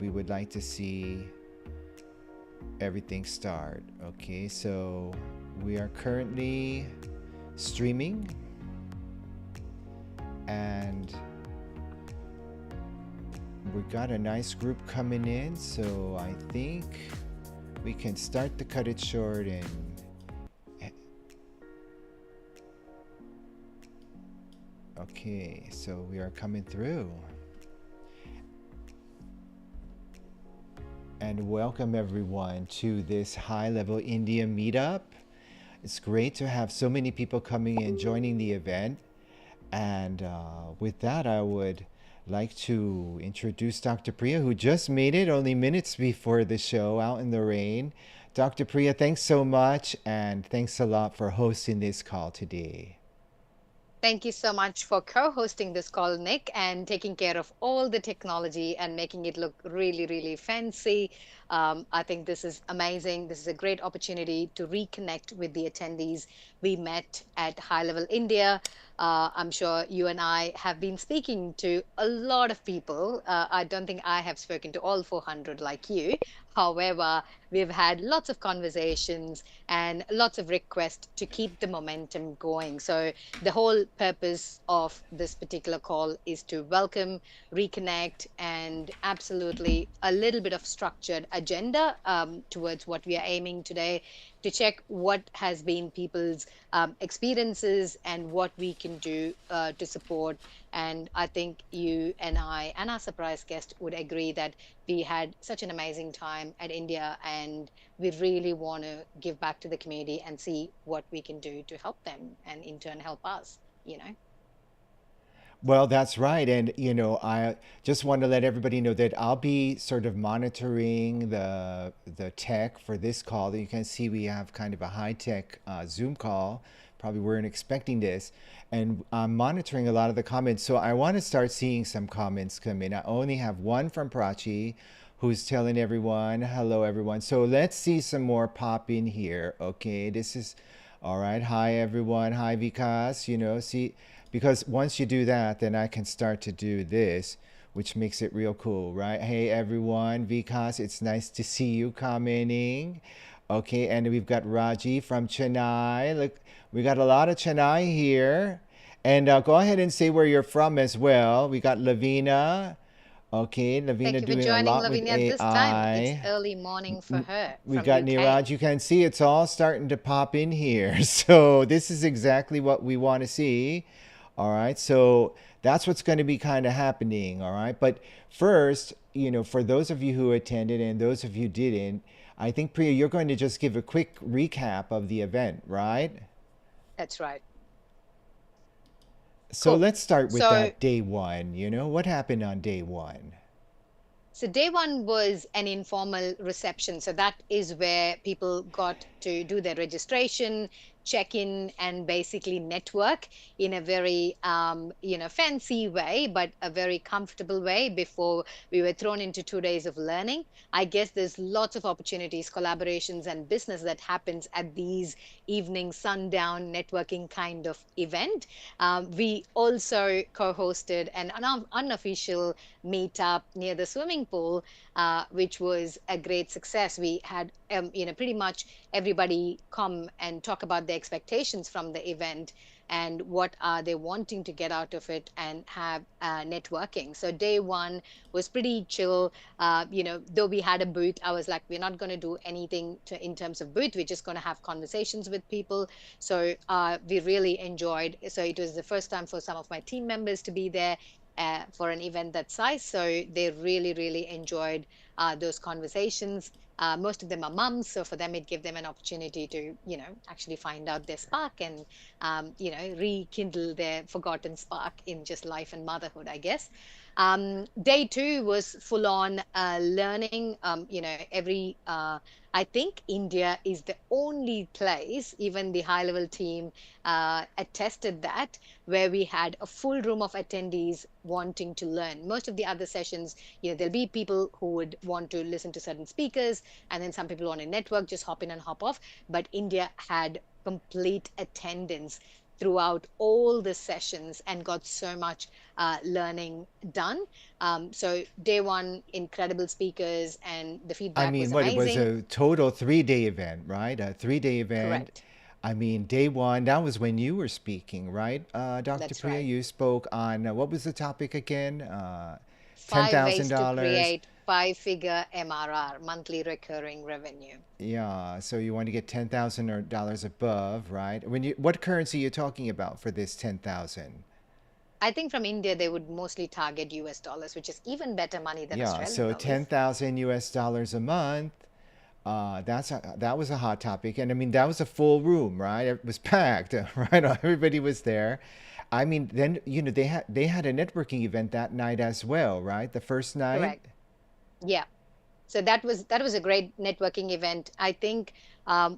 we would like to see everything start. Okay, so we are currently streaming, and we got a nice group coming in, so I think we can start to cut it short. And okay, so we are coming through. And welcome everyone to this high level India meetup. It's great to have so many people coming in, joining the event. And with that, I would like to introduce Dr. Priya, who just made it only minutes before the show out in the rain. Dr. Priya, thanks so much, and thanks a lot for hosting this call today. Thank you so much for co-hosting this call, Nick, and taking care of all the technology and making it look really, really fancy. I think this is amazing. This is a great opportunity to reconnect with the attendees we met at High Level India. I'm sure you and I have been speaking to a lot of people. I don't think I have spoken to all 400 like you. However, we've had lots of conversations and lots of requests to keep the momentum going. So the whole purpose of this particular call is to welcome, reconnect, and absolutely a little bit of structured agenda towards what we are aiming today, to check what has been people's experiences and what we can do to support. And I think you and I and our surprise guest would agree that we had such an amazing time at India, and we really want to give back to the community and see what we can do to help them and in turn help us, you know. Well, that's right. And, I just want to let everybody know that I'll be sort of monitoring the tech for this call. You can see we have kind of a high-tech Zoom call. Probably weren't expecting this. And I'm monitoring a lot of the comments. So I want to start seeing some comments come in. I only have one from Prachi, who's telling everyone, hello, everyone. So let's see some more pop in here. Okay, this is all right. Hi, everyone. Hi, Vikas. See, because once you do that, then I can start to do this, which makes it real cool, right? Hey, everyone. Vikas, it's nice to see you commenting. Okay, and we've got Raji from Chennai. Look, we got a lot of Chennai here. And go ahead and say where you're from as well. We got Lavina. Okay, Thank Lavina you for doing a joining lot with Lavinia at this time. It's AI. early morning for her We from got UK. Niraj. You can see it's all starting to pop in here. So this is exactly what we want to see. All right. So that's what's going to be kind of happening. All right. But first, for those of you who attended and those of you who didn't, I think Priya, you're going to just give a quick recap of the event, right? That's right. So Cool. let's start with So that day one. What happened on day one? So day one was an informal reception. So that is where people got to do their registration, check in, and basically network in a very, fancy way, but a very comfortable way before we were thrown into 2 days of learning. I guess there's lots of opportunities, collaborations, and business that happens at these evening sundown networking kind of event. We also co-hosted an unofficial meetup near the swimming pool, which was a great success. We had, pretty much everybody come and talk about their expectations from the event and what are they wanting to get out of it and have networking. So day one was pretty chill. Though we had a booth, I was like, we're not going to do anything in terms of booth. We're just going to have conversations with people. So we really enjoyed. So it was the first time for some of my team members to be there for an event that size. So they really, really enjoyed those conversations. Most of them are mums, so for them, it gave them an opportunity to, actually find out their spark and, rekindle their forgotten spark in just life and motherhood, I guess. Day two was full on learning. I think India is the only place, even the high level team attested that, where we had a full room of attendees wanting to learn. Most of the other sessions, there'll be people who would want to listen to certain speakers, and then some people on a network just hop in and hop off. But India had complete attendance. throughout all the sessions and got so much learning done. So day one, incredible speakers, and the I feedback was mean, what it was amazing. a total 3 day event, right? A 3 day event. Correct. I mean, day one, that was when you were speaking, right? Dr. That's Priya, right. you spoke on what was the topic again? Five ways to $10,000. create five-figure MRR, monthly recurring revenue. Yeah, so you want to get $10,000 above, right? What currency are you talking about for this 10,000? I think from India, they would mostly target US dollars, which is even better money than Yeah, Australian so dollars. 10,000 US dollars a month. That was a hot topic, and I mean that was a full room, right? It was packed, right? Everybody was there. I mean, then they had a networking event that night as well, right? The first night. Correct. Yeah. So that was a great networking event. I think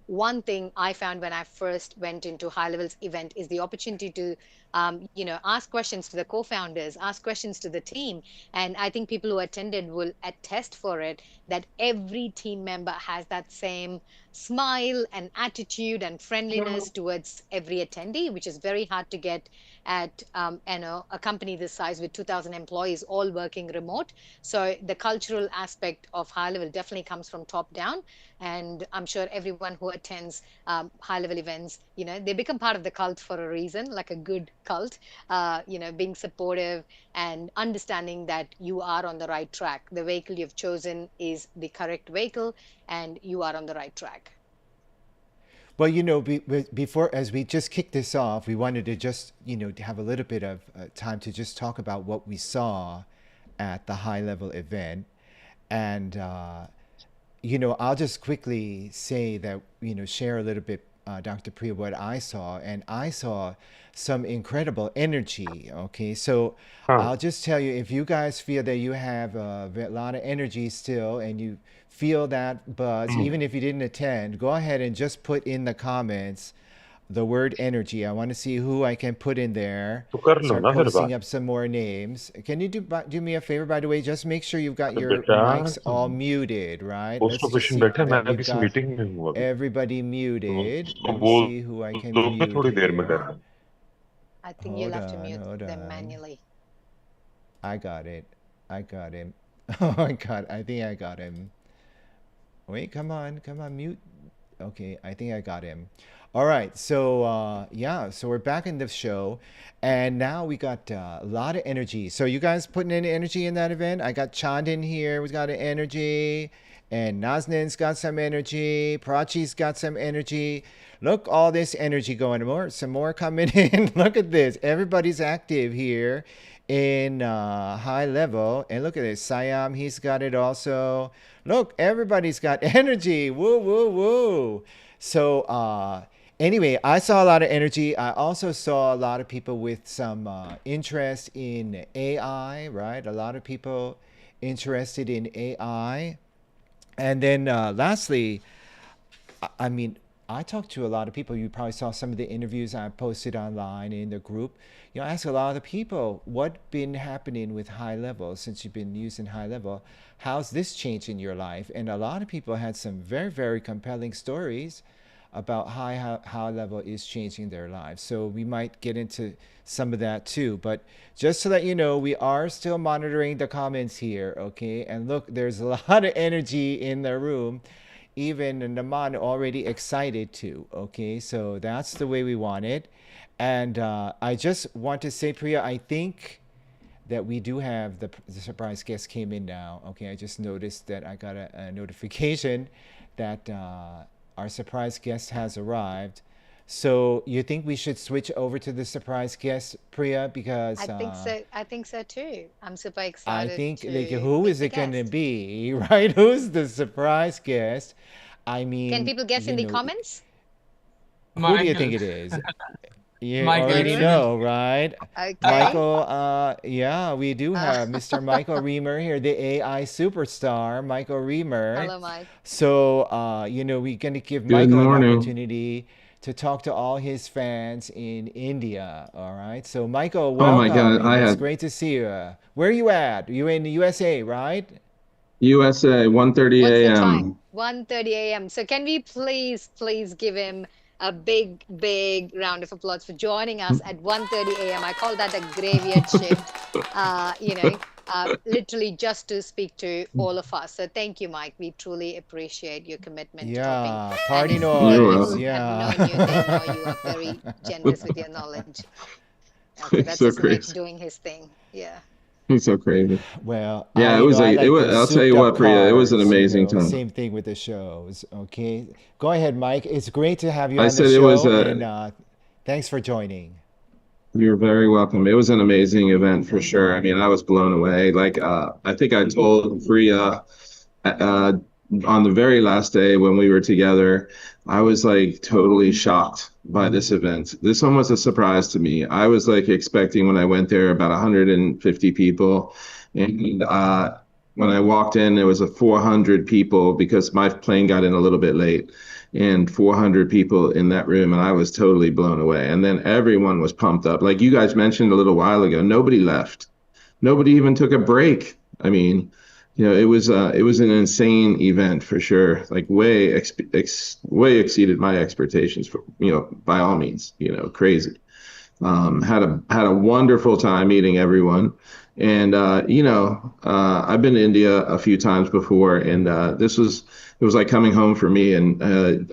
one thing I found when I first went into High Levels event is the opportunity to ask questions to the co-founders, ask questions to the team, and I think people who attended will attest for it that every team member has that same smile and attitude and friendliness towards every attendee, which is very hard to get at a company this size with 2,000 employees all working remote. So the cultural aspect of high level definitely comes from top down. And I'm sure everyone who attends high level events, they become part of the cult for a reason, like a good cult, being supportive and understanding that you are on the right track. The vehicle you've chosen is the correct vehicle and you are on the right track. Well, before as we just kicked this off, we wanted to just to have a little bit of time to just talk about what we saw at the high level event, and I'll just quickly say that, share a little bit, Dr. Priya, what I saw. And I saw some incredible energy. Okay. So हाँ. I'll just tell you, if you guys feel that you have a lot of energy still and you feel that buzz, hmm. even if you didn't attend, go ahead and just put in the comments the word energy. I want to see who I can put in there. तो कर लो Start ना फिर posting बात. up some more names. Can you do me a favor, by the way? Just make sure you've got अरे your बेटा, mics all muted, right? Post Let's just official see बैठे, मैं that we've किसी got meeting में हूँ अभी. everybody तो muted. उसको Let me बोल see who I can दो मैं mute थोड़ी देर में here. कर रहा हूँ. I think you'll Hold have to on, mute hold them on. manually. I got it. I got him. Oh my God, I think I got him. Wait, come on, mute. Okay, I think I got him. All right, so yeah, so we're back in the show, and now we got a lot of energy. So you guys putting any energy in that event? I got Chand in here. We got an energy, and Naznan's got some energy. Prachi's got some energy. Look, all this energy going. Some more coming in. Look at this. Everybody's active here in high level. And look at this. Siam, he's got it also. Look, everybody's got energy. Woo, woo, woo. So, anyway, I saw a lot of energy. I also saw a lot of people with some interest in AI, right? A lot of people interested in AI. And then lastly, I mean, I talked to a lot of people. You probably saw some of the interviews I posted online in the group. I asked a lot of people what been happening with high level since you've been using high level. How's this changed in your life? And a lot of people had some very, very compelling stories about how level is changing their lives. So we might get into some of that too. But just to let you know, we are still monitoring the comments here, okay? And look, there's a lot of energy in the room. Even Naman already excited too, okay? So that's the way we want it. And I just want to say, Priya, I think that we do have the surprise guest came in now. Okay, I just noticed that I got a notification that our surprise guest has arrived. So you think we should switch over to the surprise guest, Priya? Because I think so. I think so too. I'm super I excited think, like, to who meet is the it going to guest. be, right? Who's the surprise guest? I Can mean, people guess in the comments? who do you think Michael, it is? You Michael already Anyone? Riemer. know, right? Okay. Michael, yeah, we do Uh, have Mr. Michael Reamer here, the AI superstar, Michael Reamer. hello, Mike. So, we're going to give Good Michael an morning. opportunity to talk to all his fans in India. All right. So, Michael, Oh my welcome, God, and I it's had great to see you. Where are you at? You in the USA, right? USA 1:30 What's the time? a.m. 1:30 a.m. So can we please give him a big, big round of applause for joining us at 1:30 a.m. I call that a graveyard shift, literally just to speak to all of us. So thank you, Mike. We truly appreciate your commitment to helping. Yeah, And party if many You're noise. people welcome. have Yeah. known you, they know you are very generous with your knowledge. Okay, It's that's so just Nick crazy. doing his thing. Yeah. It's so crazy. Well, Yeah, I it like was, those I'll tell souped you up what, Priya, it was an cars, amazing time. same thing with the shows. Okay. Go ahead, Mike. It's great to have you I on the said it was show, a, and thanks for joining. You're very welcome. It was an amazing event for sure. I mean, I was blown away. Like, I think I told Priya uh, on the very last day when we were together, I was like totally shocked by this event. This one was a surprise to me. I was like expecting when I went there about 150 people. And when I walked in, there was a 400 people because my plane got in a little bit late and 400 people in that room. And I was totally blown away. And then everyone was pumped up. Like you guys mentioned a little while ago, nobody left. Nobody even took a break. I mean, it was an insane event for sure. Like way exceeded my expectations for, by all means, crazy. Had a wonderful time meeting everyone, and I've been to India a few times before, and it was like coming home for me. And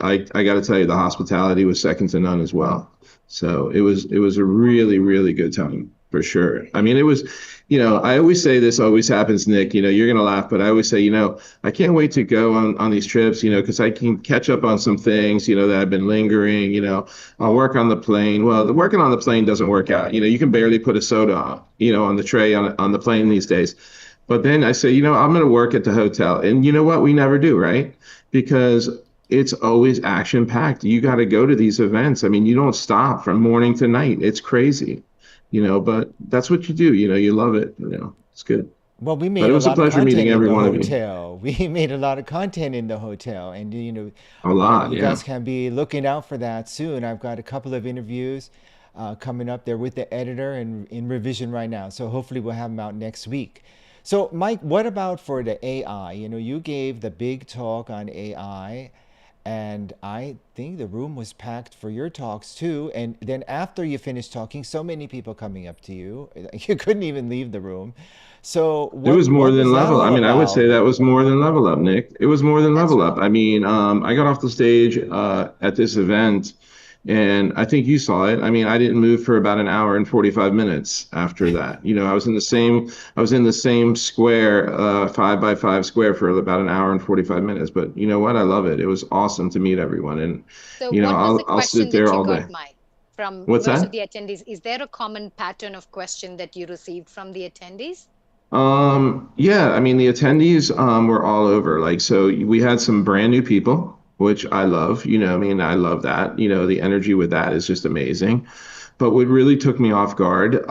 I got to tell you, the hospitality was second to none as well. So it was a really really good time for sure. I mean, it was, I always say this always happens, Nick. You're gonna laugh, but I always say, I can't wait to go on these trips, because I can catch up on some things, that I've been lingering, I'll work on the plane. Well, the working on the plane doesn't work out. You can barely put a soda on, on the tray on the plane these days. But then I say, I'm going to work at the hotel. And you know what? We never do, right? Because it's always action packed. You got to go to these events. I mean, you don't stop from morning to night. It's crazy, but that's what you do. You love it. It's good. Well, we But made it a was a lot of pleasure meeting content in every the one of you. hotel. We made a lot of content in the hotel, and A lot, you yeah. guys can be looking out for that soon. I've got a couple of interviews coming up there with the editor and in revision right now. So hopefully we'll have them out next week. So, Mike, what about for the AI? You gave the big talk on AI, and I think the room was packed for your talks too. And then after you finished talking, so many people coming up to you, you couldn't even leave the room. So, It was more what than was that level. I all mean, I would say about? that was more than level up, Nick. It was more than That's level right. up. I mean, I got off the stage at this event, and I think you saw it. I mean, I didn't move for about an hour and 45 minutes after that. I was in the same square, 5 by 5 square for about an hour and 45 minutes. But you know what? I love it. It was awesome to meet everyone, and So, what was the I'll sit question there that you all got, day. Mike, from What's most of that? the attendees? Is there a common pattern of question that you received from the attendees? Yeah, I mean, the attendees were all over. Like, so we had some brand new people, which I love. I mean, I love that. The energy with that is just amazing. But what really took me off guard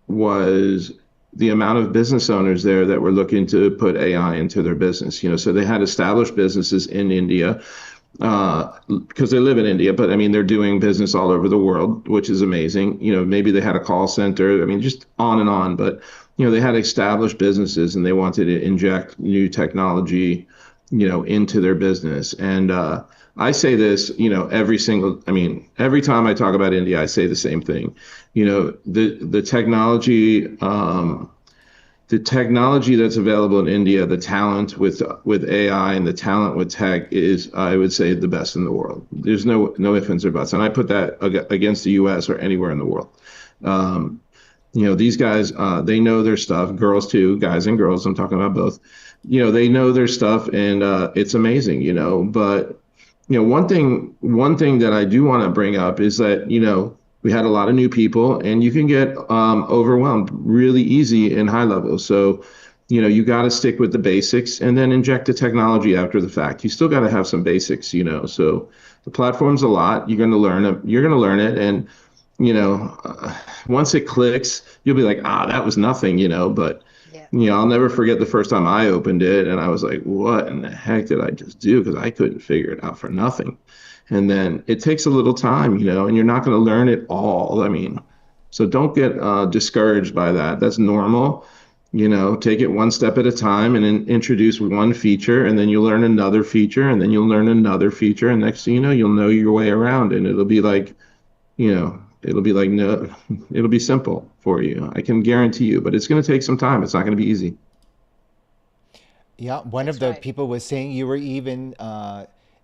was the amount of business owners there that were looking to put AI into their business. So they had established businesses in India because they live in India, but I mean, they're doing business all over the world, which is amazing. Maybe they had a call center. I mean, just on and on. But, they had established businesses and they wanted to inject new technology, into their business. And I say this, I mean, every time I talk about India, I say the same thing. The technology, the technology that's available in India, the talent with AI and the talent with tech is, I would say, the best in the world. There's no ifs ands or buts, and I put that against the U.S. or anywhere in the world. Um, these guys, they know their stuff. Girls too, guys and girls. I'm talking about both. They know their stuff, and it's amazing. But one thing that I do want to bring up is that we had a lot of new people, and you can get overwhelmed really easy in high level. So you got to stick with the basics, and then inject the technology after the fact. You still got to have some basics. So the platform's a lot. You're going to learn it. You're going to learn it, and you know, uh, once it clicks, you'll be like, that was nothing, But, Yeah. I'll never forget the first time I opened it and I was like, what in the heck did I just do? Because I couldn't figure it out for nothing. And then it takes a little time, and you're not going to learn it all. I mean, so don't get discouraged by that. That's normal. Take it one step at a time and then introduce one feature, and then you'll learn another feature, and then you'll learn another feature, and next thing you know, you'll know your way around, and it'll be like no, it'll be simple for you. I can guarantee you, but it's going to take some time. It's not going to be easy. Yeah, one of That's the right. people was saying you were even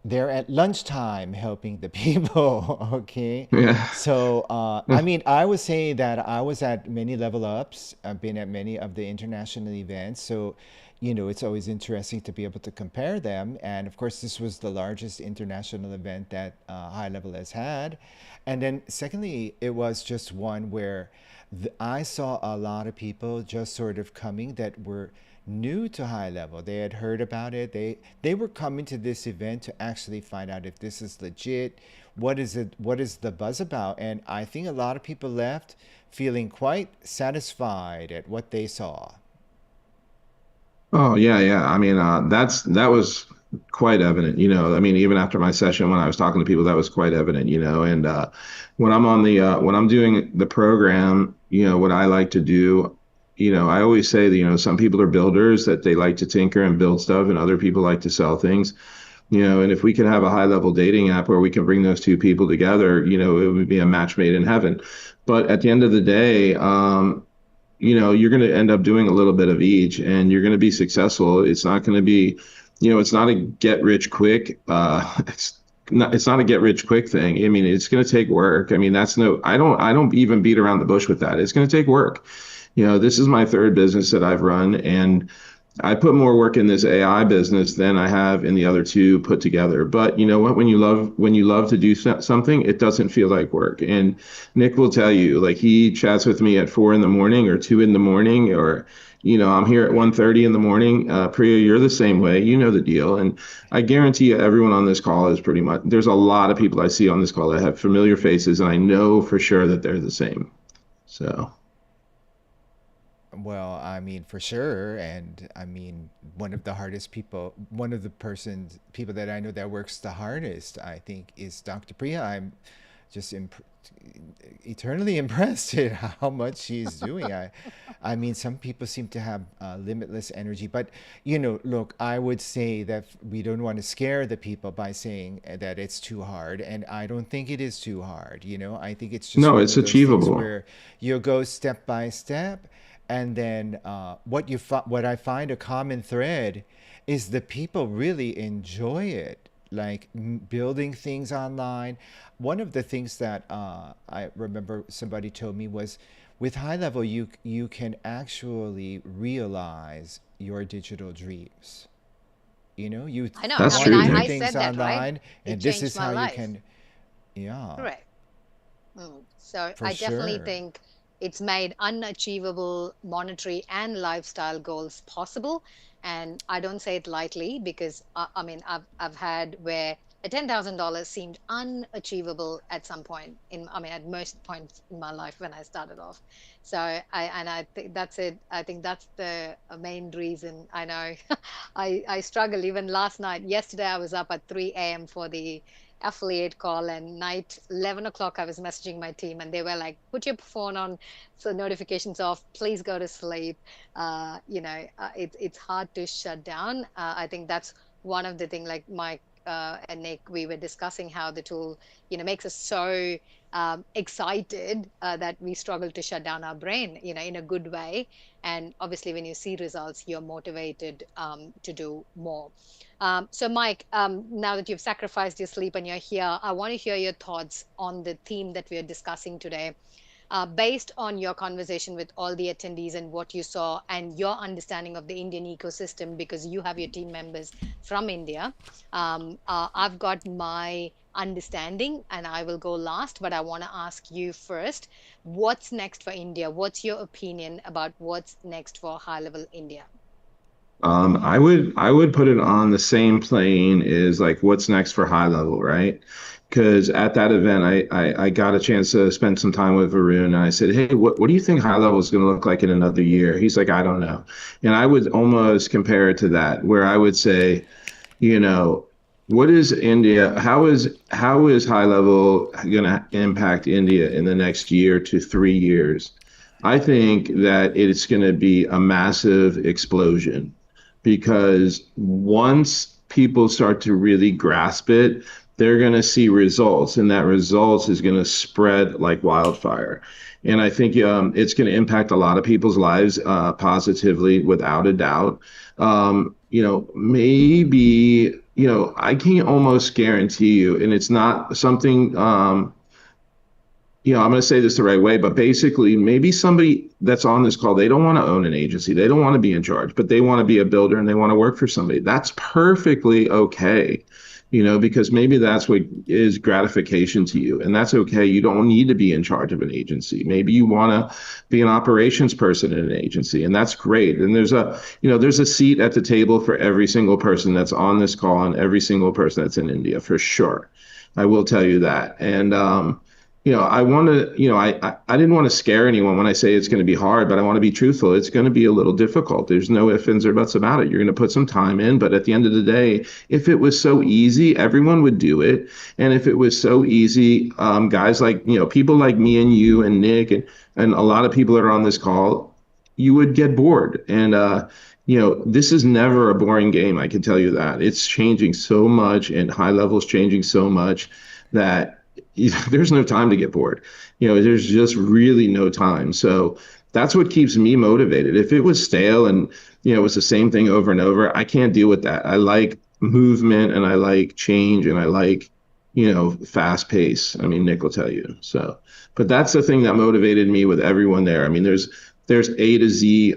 there at lunchtime helping the people. Okay. Yeah. So, I mean, I would say that I was at many level ups. I've been at many of the international events. So, it's always interesting to be able to compare them. And of course, this was the largest international event that High Level has had. And then, secondly, it was just one where I saw a lot of people just sort of coming that were new to High Level. They had heard about it. They were coming to this event to actually find out if this is legit. What is it? What is the buzz about? And I think a lot of people left feeling quite satisfied at what they saw. Oh yeah, yeah. I mean, that was quite evident. I mean, even after my session, when I was talking to people, that was quite evident. And when I'm doing the program, what I like to do, I always say that some people are builders that they like to tinker and build stuff, and other people like to sell things. And if we can have a high level dating app where we can bring those two people together, it would be a match made in heaven. But at the end of the day, you're going to end up doing a little bit of each and you're going to be successful. It's not going to be, it's not a get rich quick. It's not a get rich quick thing. I mean, it's going to take work. I mean, I don't even beat around the bush with that. It's going to take work. This is my third business that I've run, and I put more work in this AI business than I have in the other two put together. But you know what? When you love to do something, it doesn't feel like work. And Nick will tell you, like he chats with me at 4 in the morning or 2 in the morning, or I'm here at 1:30 in the morning. Priya, you're the same way. You know the deal. And I guarantee you, everyone on this call is pretty much. There's a lot of people I see on this call that have familiar faces, and I know for sure that they're the same. So. Well, I mean, for sure. And I mean, one of the people that I know that works the hardest, I think, is Dr. Priya. I'm just eternally impressed at how much she's doing. I mean, some people seem to have limitless energy, but look, I would say that we don't want to scare the people by saying that it's too hard, and I don't think it is too hard. I think it's just No, one it's of those things achievable. where you go step by step, and then what I find a common thread is the people really enjoy it, like building things online. One of the things that I remember somebody told me was, with High Level, you can actually realize your digital dreams. You I know. That's I mean, true, want to do I Nick. things said that, right? online, It and this changed is my how you life. can. Yeah, Correct. So for I definitely sure. think it's made unachievable monetary and lifestyle goals possible. And I don't say it lightly because I mean I've had where a $10,000 seemed unachievable at some point I mean at most points in my life when I started off. So I think that's it. I think that's the main reason. I know I struggle even last night. Yesterday I was up at 3 a.m. for the affiliate call, and night 11 o'clock I was messaging my team and they were like, put your phone on so notifications off, please go to sleep. It's hard to shut down. I think that's one of the things, like Mike and Nick, we were discussing how the tool makes us so excited that we struggle to shut down our brain in a good way. And obviously when you see results, you're motivated to do more. So, Mike, now that you've sacrificed your sleep and you're here, I want to hear your thoughts on the theme that we are discussing today. Based on your conversation with all the attendees and what you saw and your understanding of the Indian ecosystem, because you have your team members from India, I've got my understanding and I will go last, but I want to ask you first, what's next for India? What's your opinion about what's next for High Level India? I would put it on the same plane as like what's next for high level, right? Because at that event, I got a chance to spend some time with Varun, and I said, "Hey, what do you think high level is going to look like in another year?" He's like, "I don't know," and I would almost compare it to that, where I would say, you know, what is India? How is high level going to impact India in the next year to 3 years? I think that it's going to be a massive explosion because once people start to really grasp it, they're going to see results, and that results is going to spread like wildfire. And I think it's going to impact a lot of people's lives positively, without a doubt. Maybe, I can almost guarantee you, and it's not something I'm going to say this the right way, but basically, maybe somebody that's on this call, they don't want to own an agency. They don't want to be in charge, but they want to be a builder and they want to work for somebody. That's perfectly okay, because maybe that's what is gratification to you. And that's okay. You don't need to be in charge of an agency. Maybe you want to be an operations person in an agency, and that's great. And there's a seat at the table for every single person that's on this call and every single person that's in India, for sure. I will tell you that. And, I want to, I didn't want to scare anyone when I say it's going to be hard, but I want to be truthful. It's going to be a little difficult. There's no ifs, ands, or buts about it. You're going to put some time in, but at the end of the day, if it was so easy, everyone would do it. And if it was so easy, guys like, people like me and you and Nick and a lot of people that are on this call, you would get bored. And, this is never a boring game. I can tell you that. It's changing so much, and high levels changing so much that there's no time to get bored. There's just really no time. So that's what keeps me motivated. If it was stale and, it was the same thing over and over, I can't deal with that. I like movement and I like change and I like, fast pace. I mean, Nick will tell you. So, but that's the thing that motivated me with everyone there. I mean, there's A to Z,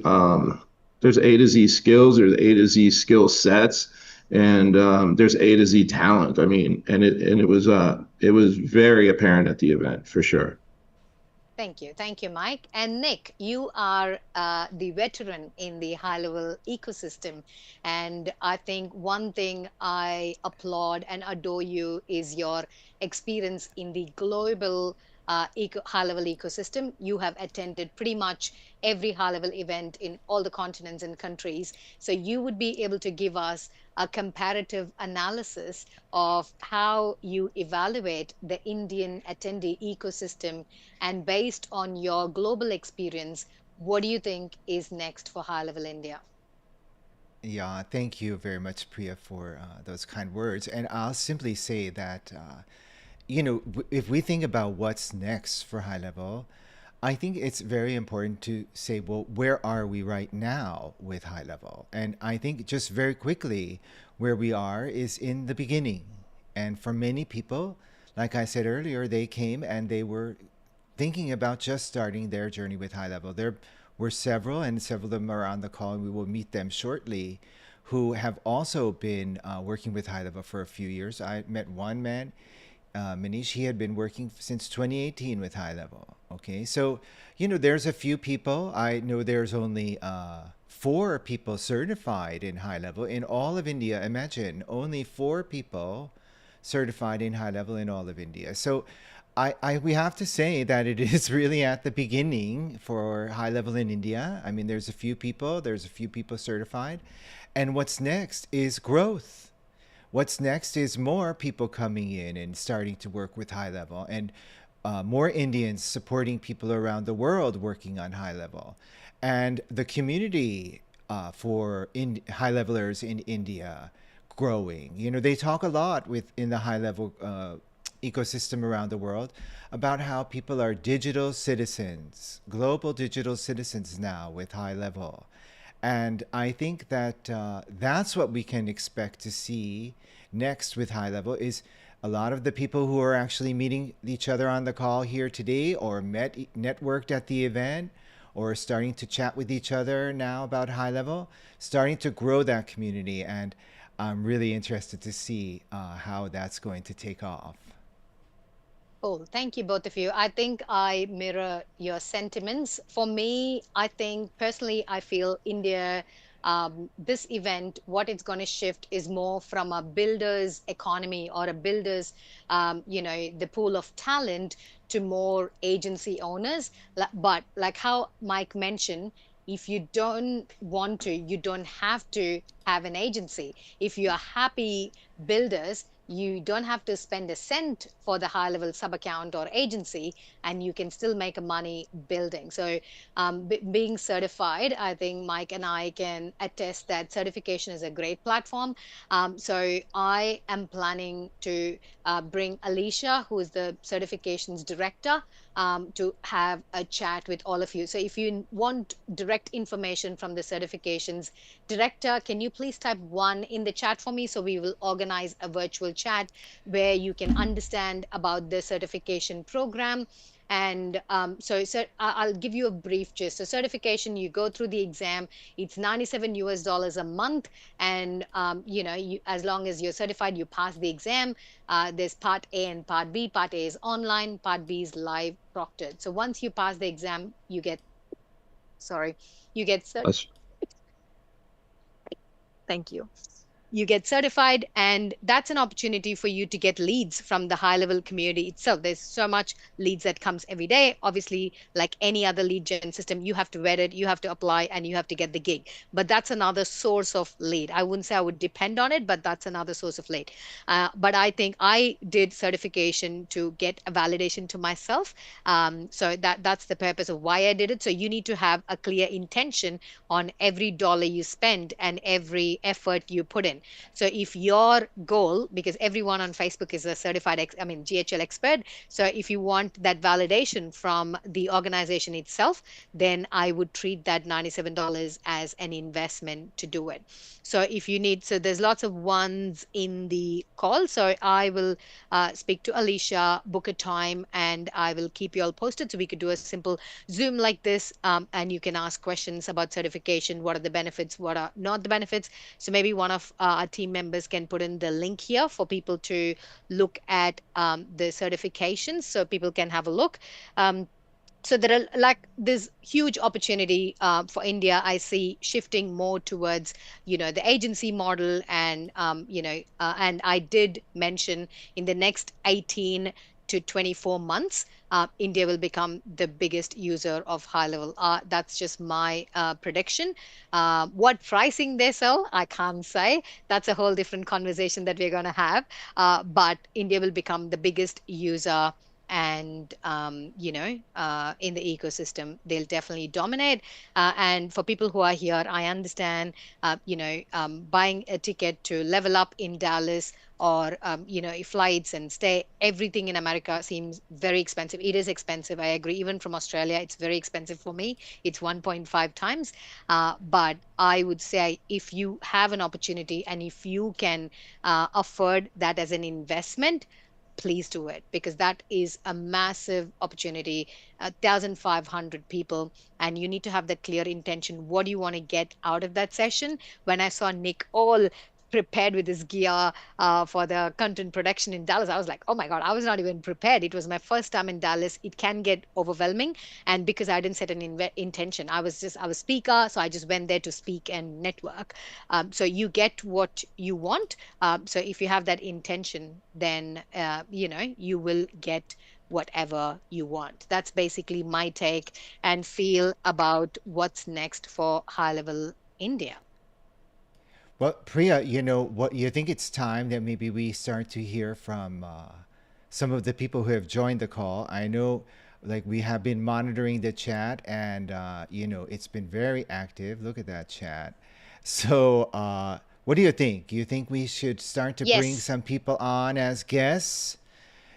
there's A to Z skills, there's A to Z skill sets, and there's A to Z talent. I mean, and it was very apparent at the event for sure. Thank you. Thank you, Mike. And Nick, you are the veteran in the high level ecosystem. And I think one thing I applaud and adore you is your experience in the global high level ecosystem. You have attended pretty much every high level event in all the continents and countries. So you would be able to give us a comparative analysis of how you evaluate the Indian attendee ecosystem, and based on your global experience, what do you think is next for High Level India? Yeah, thank you very much, Priya, for those kind words. And I'll simply say that, if we think about what's next for high level, I think it's very important to say, well, where are we right now with high level? And I think just very quickly, where we are is in the beginning. And for many people, like I said earlier, they came and they were thinking about just starting their journey with high level. There were several, and several of them are on the call, and we will meet them shortly, who have also been working with high level for a few years. I met one man, Manish. He had been working since 2018 with high level. Okay, so there's a few people. I know there's only 4 people certified in high level in all of India. Imagine only 4 people certified in high level in all of India. So we have to say that it is really at the beginning for high level in India. I mean, there's a few people certified. And what's next is growth. What's next is more people coming in and starting to work with high level, and more Indians supporting people around the world working on high level. And the community for high levelers in India growing. They talk a lot in the high level ecosystem around the world about how people are digital citizens, global digital citizens now with high level. And I think that that's what we can expect to see next with high level is a lot of the people who are actually meeting each other on the call here today, or networked at the event, or starting to chat with each other now about high level, starting to grow that community. And I'm really interested to see how that's going to take off. Oh, thank you, both of you. I think I mirror your sentiments. For me, I think personally, I feel India, this event, what it's going to shift is more from a builder's economy or a builder's, the pool of talent to more agency owners. But like how Mike mentioned, if you don't want to, you don't have to have an agency. If you are happy builders, You don't have to spend a cent for the HighLevel sub account or agency, and you can still make money building. So, being certified, I think Mike and I can attest that certification is a great platform. So, I am planning to bring Alicia, who is the certifications director, to have a chat with all of you. So, if you want direct information from the certifications director, can you please type one in the chat for me? So we will organize a virtual chat where you can understand about the certification program. And so I'll give you a brief gist. So certification, you go through the exam. It's 97 US dollars a month, and as long as you're certified, you pass the exam. There's part A and part B. Part A is online. Part B is live proctored. So once you pass the exam, you get sorry, you get cert. That's Thank you. You get certified, and that's an opportunity for you to get leads from the HighLevel community itself. There's so much leads that comes every day. Obviously, like any other lead gen system, you have to vet it, you have to apply, and you have to get the gig. But that's another source of lead. I wouldn't say I would depend on it, but that's another source of lead. But I think I did certification to get a validation to myself. So that's the purpose of why I did it. So you need to have a clear intention on every dollar you spend and every effort you put in. So if your goal, because everyone on Facebook is a certified, GHL expert. So if you want that validation from the organization itself, then I would treat that $97 as an investment to do it. So if you need, so there's lots of ones in the call. So I will speak to Alicia, book a time, and I will keep you all posted. So we could do a simple Zoom like this, and you can ask questions about certification. What are the benefits? What are not the benefits? So maybe one of our team members can put in the link here for people to look at the certifications so people can have a look. So there are like this huge opportunity for India. I see shifting more towards, the agency model, and and I did mention in the next 18 to 24 months, India will become the biggest user of HighLevel. That's just my prediction. What pricing they sell, I can't say. That's a whole different conversation that we're going to have. But India will become the biggest user, and in the ecosystem they'll definitely dominate. And for people who are here, I understand buying a ticket to level up in Dallas, or flights and stay, everything in America seems very expensive. It is expensive, I agree. Even from Australia, it's very expensive for me. It's 1.5 times. But I would say, if you have an opportunity and if you can afford that as an investment, please do it, because that is a massive opportunity. 1,500 people, and you need to have that clear intention. What do you want to get out of that session? When I saw Nick all prepared with his gear for the content production in Dallas, I was like, oh my God, I was not even prepared. It was my first time in Dallas. It can get overwhelming. And because I didn't set an intention, I was speaker. So I just went there to speak and network. So you get what you want. So if you have that intention, then, you will get whatever you want. That's basically my take and feel about what's next for HighLevel India. Well, Priya, what you think it's time that maybe we start to hear from some of the people who have joined the call. I know, like, we have been monitoring the chat, and it's been very active. Look at that chat. So, what do you think? You think we should start to bring Yes. some people on as guests?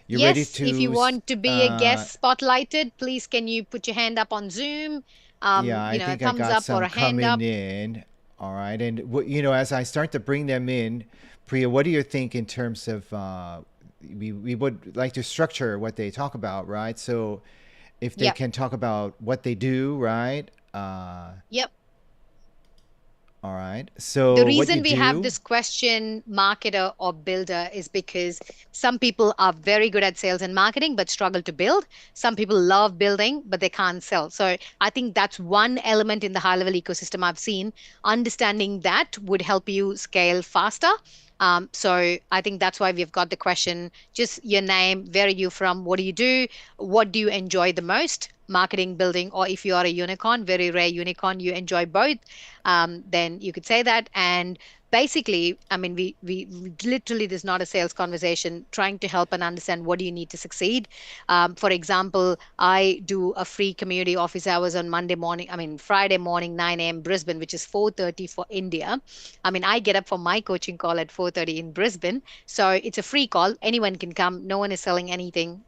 You ready Yes, if you to? want to be a guest spotlighted, please can you put your hand up on Zoom? Yeah, I A think I thumbs got up or some a hand coming up. in. All right. And, as I start to bring them in, Priya, what do you think in terms of we would like to structure what they talk about, right? So if they Yep. can talk about what they do, right? Yep. All right. The So what you reason we have do, this question, marketer or builder, is because some people are very good at sales and marketing but struggle to build. Some people love building but they can't sell. So I think that's one element in the HighLevel ecosystem I've seen. Understanding that would help you scale faster. So I think that's why we've got the question, just your name, where are you from, what do you do, what do you enjoy the most? marketing, building, or if you are a unicorn, very rare unicorn, you enjoy both, then you could say that. And basically, I mean, we literally, this is not a sales conversation, trying to help and understand what do you need to succeed. For example, I do a free community office hours on Monday morning, I mean, Friday morning, 9 a.m. Brisbane, which is 4:30 for India. I mean, I get up for my coaching call at 4:30 in Brisbane. So it's a free call. Anyone can come. No one is selling anything.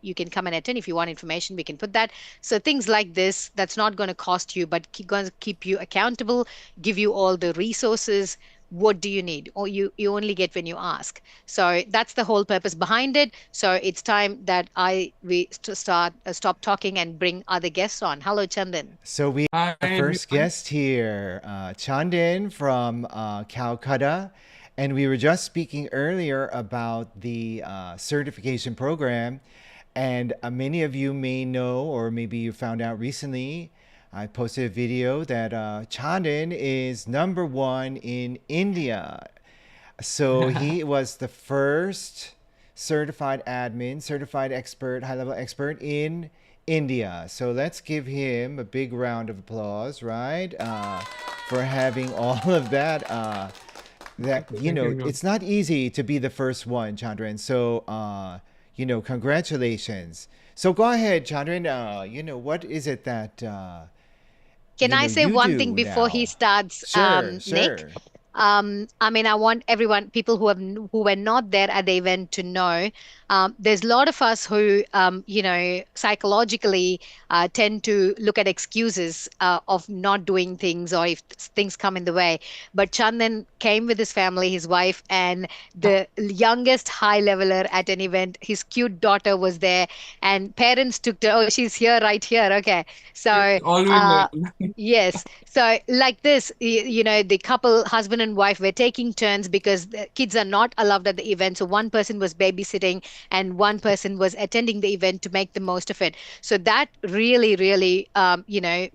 You can come and attend. If you want information, we can put that. So things like this, that's not going to cost you, but going to keep you accountable, give you all the resources. What do you need? Or you only get when you ask. So that's the whole purpose behind it. So it's time that stop talking and bring other guests on. Hello, Chandan. So we Hi have our first everyone. guest here, Chandan from Calcutta. And we were just speaking earlier about the certification program. And many of you may know, or maybe you found out recently, I posted a video that Chandan is number one in India. So he was the first certified admin, certified expert, high level expert in India. So let's give him a big round of applause, right? For having all of that. Thank you everyone. It's not easy to be the first one, Chandran. So, congratulations. So go ahead, Chandran. What is it that, Can I say you one thing do before he now? starts, Sure, Nick? sure. I mean, I want everyone, people who were not there at the event, to know there's a lot of us who, psychologically tend to look at excuses of not doing things, or if things come in the way. But Chandan came with his family, his wife, and the youngest high leveler at an event. His cute daughter was there, and parents took the. Oh, she's here, right here. Okay, Yes, so. always Uh, welcome. Yes. So, like this, the couple, husband and wife, were taking turns because the kids are not allowed at the event. So, one person was babysitting and one person was attending the event to make the most of it. So, that really, really,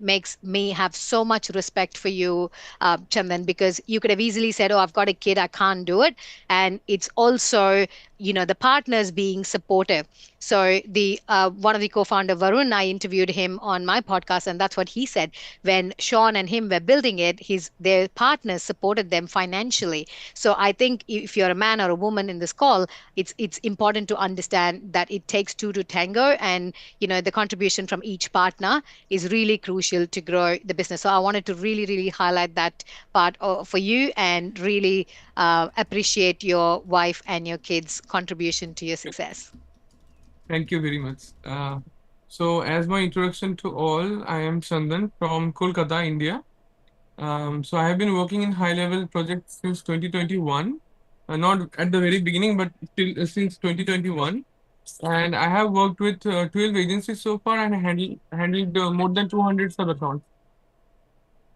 makes me have so much respect for you, Chandan, because you could have easily said, "Oh, I've got a kid, I can't do it." And it's also, the partners being supportive. So, the one of the co-founder, Varun, I interviewed him on my podcast, and that's what he said. When Sean and him were building it, their partners supported them financially. So I think if you're a man or a woman in this call, it's important to understand that it takes two to tango, and the contribution from each partner is really crucial to grow the business. So I wanted to really, really highlight that part for you, and really appreciate your wife and your kids' contribution to your success. Thank you very much. So as my introduction to all, I am Chandan from Kolkata, India. So I have been working in high level projects since 2021. Not at the very beginning, but still since 2021. And I have worked with 12 agencies so far, and handled more than 200 sub accounts.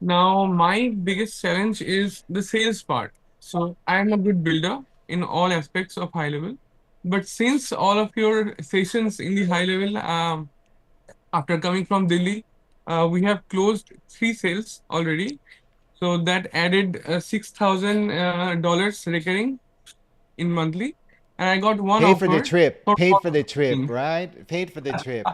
Now, my biggest challenge is the sales part. So, I am a good builder in all aspects of high level. But since all of your sessions in the high level, after coming from Delhi, we have closed three sales already. So, that added $6,000 recurring in monthly. And I got one Paid for the offer trip. for Paid for the corporate trip, training. right? Paid for the trip.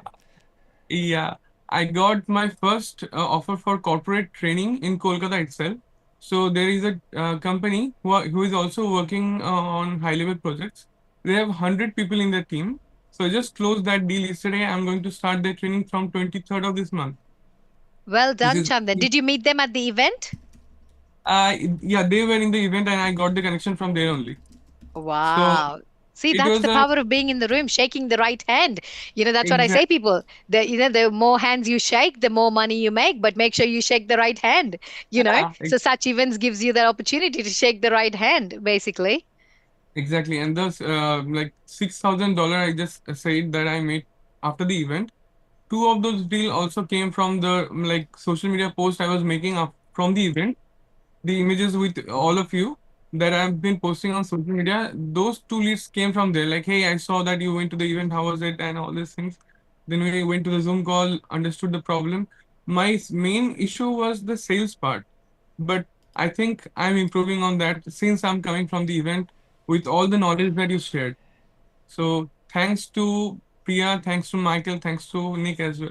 Yeah, I got my first offer for corporate training in Kolkata itself. So there is a company who is also working on high level projects. They have 100 people in their team. So I just closed that deal yesterday. I'm going to start their training from 23rd of this month. Well This done, is Chandan. Did you meet them at the event? yeah, they were in the event and I got the connection from there only. So Wow. See, it that's was the a power of being in the room, shaking the right hand. That's what I say, exact people. The more hands you shake, the more money you make, but make sure you shake the right hand, yeah, So such events gives you that opportunity to shake the right hand, basically. exactly. And thus like $6,000 I just said that I made after the event. Two of those deal also came from the like social media post I was making up from the event. The images with all of you that I've been posting on social media, those two leads came from there. Like, hey, I saw that you went to the event, how was it, and all these things. Then we went to the Zoom call, understood the problem. My main issue was the sales part, but I think I'm improving on that since I'm coming from the event with all the knowledge that you shared. So thanks to Priya, thanks to Michael, thanks to Nick as well.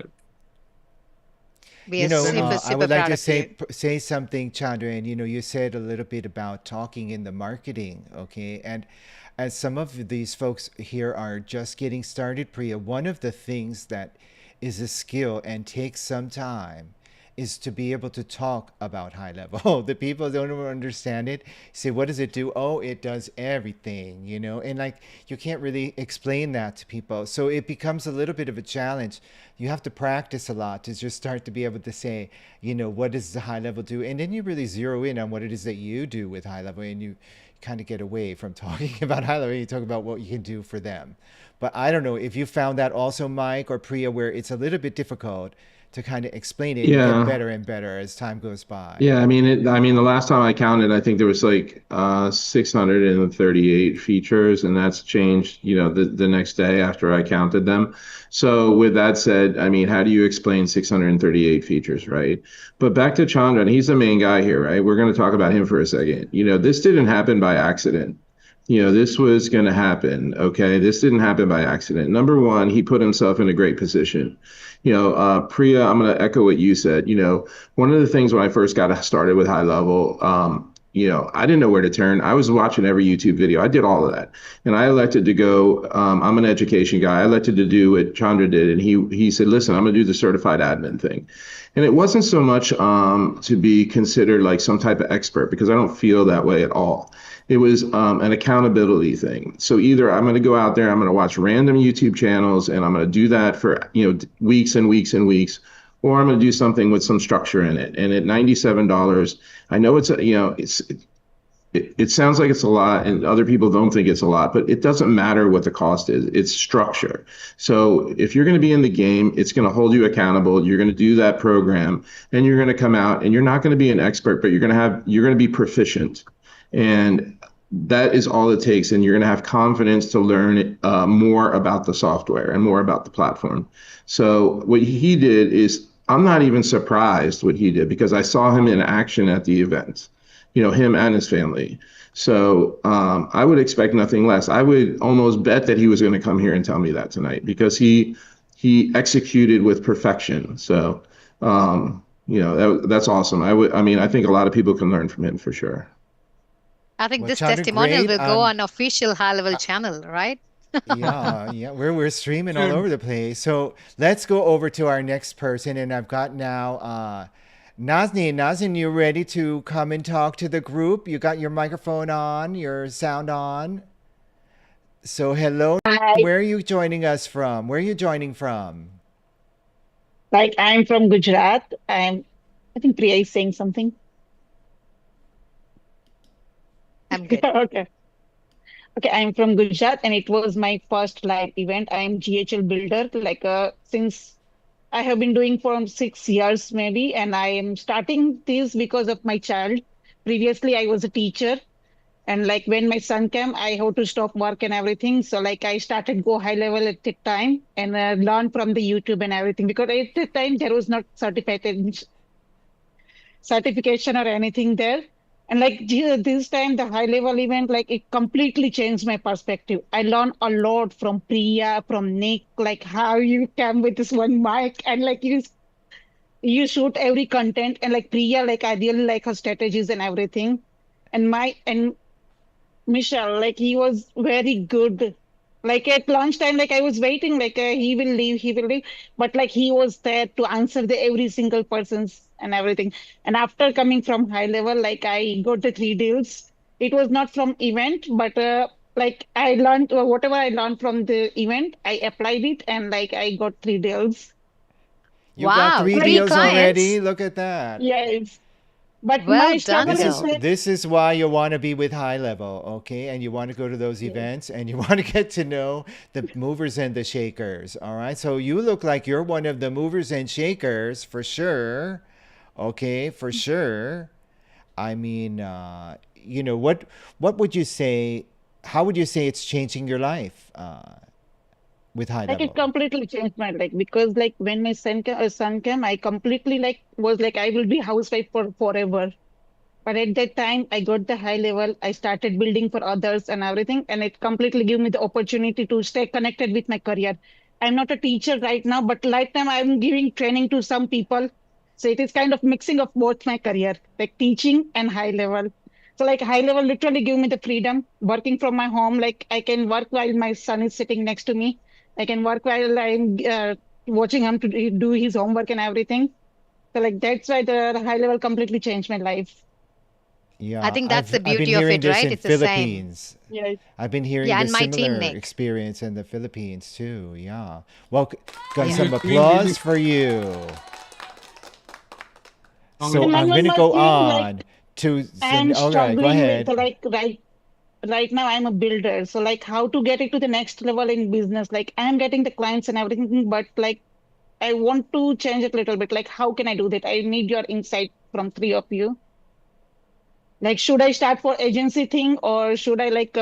We are Very super, I super would like proud to of you. say something, Chandra. And you said a little bit about talking in the marketing, okay? And as some of these folks here are just getting started, Priya, one of the things that is a skill and takes some time is to be able to talk about high level. The people don't even understand it. Say, what does it do? Oh, it does everything, and like you can't really explain that to people. So it becomes a little bit of a challenge. You have to practice a lot to just start to be able to say, what does the high level do? And then you really zero in on what it is that you do with high level, and you kind of get away from talking about high level. You talk about what you can do for them. But I don't know if you found that also, Mike or Priya, where it's a little bit difficult to kind of explain it, and you get Yeah. better and better as time goes by. Yeah, I mean, the last time I counted, I think there was like 638 features, and that's changed, the next day after I counted them. So with that said, I mean, how do you explain 638 features, right? But back to Chandra, and he's the main guy here, right? We're going to talk about him for a second. This didn't happen by accident. This was going to happen, okay? This didn't happen by accident. Number one, he put himself in a great position. Priya, I'm going to echo what you said. One of the things when I first got started with HighLevel, I didn't know where to turn. I was watching every YouTube video. I did all of that, and I elected to go. I'm an education guy. I elected to do what Chandra did, and he said, "Listen, I'm going to do the certified admin thing." And it wasn't so much to be considered like some type of expert because I don't feel that way at all. It was an accountability thing. So either I'm going to go out there, I'm going to watch random YouTube channels, and I'm going to do that for weeks and weeks and weeks, or I'm going to do something with some structure in it. And at $97, I know it sounds like it's a lot, and other people don't think it's a lot, but it doesn't matter what the cost is. It's structure. So if you're going to be in the game, it's going to hold you accountable. You're going to do that program, and you're going to come out, and you're not going to be an expert, but you're going to be proficient, and that is all it takes. And you're going to have confidence to learn more about the software and more about the platform. So what he did is, I'm not even surprised what he did because I saw him in action at the event, him and his family. So I would expect nothing less. I would almost bet that he was going to come here and tell me that tonight because he executed with perfection. So that's awesome. I mean, I think a lot of people can learn from him for sure. I think Well, this Chandra, testimonial great. will go on official high level channel, right? Yeah, yeah, we're streaming all Sure. over the place. So let's go over to our next person, and I've got now Nazneen. Nazneen, you ready to come and talk to the group? You got your microphone on, your sound on. So hello, Hi, where are you joining us from? Where are you joining from? like I'm from Gujarat. I think Priya is saying something. I'm good. Okay. Okay, I'm from Gujarat and it was my first live event. I'm GHL builder, since I have been doing for 6 years maybe, and I am starting this because of my child. Previously, I was a teacher, and like when my son came, I had to stop work and everything. So like I started go high level at the time and learn from the YouTube and everything because at the time there was not certification or anything there. And like this time, the high level event, like it completely changed my perspective. I learned a lot from Priya, from Nick, like how you came with this one mic and like you shoot every content. And like Priya, like I really like her strategies and everything. And Michelle, like he was very good. Like at lunchtime, like I was waiting, like he will leave, but like he was there to answer the every single person's and everything. And after coming from high level, like I got the 3 deals. It was not from event, but like I learned whatever I learned from the event, I applied it, and like I got 3 deals. You got Wow, three three Like deals clients. already. Look at that. yes, but Well my done, struggle This is is though. that this is why you want to be with high level, okay? And you want to go to those yes, events and you want to get to know the movers and the shakers, all right? So you look like you're one of the movers and shakers for sure. Okay, for sure. I mean, what would you say? How would you say it's changing your life with high like it level? completely changed my life because like when my son came, I completely like was like I will be housewife for forever. But at that time, I got the high level. I started building for others and everything, and it completely gave me the opportunity to stay connected with my career. I'm not a teacher right now, but right now I'm giving training to some people. So it is kind of mixing of both my career, like teaching and high level. So like high level literally give me the freedom working from my home. Like I can work while my son is sitting next to me. I can work while I'm watching him to do his homework and everything. So like that's why the high level completely changed my life. I Yeah, think that's I've the I've been beauty of hearing it, this right? in It's the same. Philippines. Yeah. I've been hearing Yeah, the and my team, similar Nick. experience in the Philippines too. Yeah. Well, got So Yeah. some we're doing really applause for you. So And I'm one gonna congratulations. more go thing, like on to. I'm All right, go struggling with ahead. like right now I'm a builder. So like how to get it to the next level in business. Like I'm getting the clients and everything, but like I want to change it a little bit. Like how can I do that? I need your insight from three of you. Like should I start for agency thing or should I like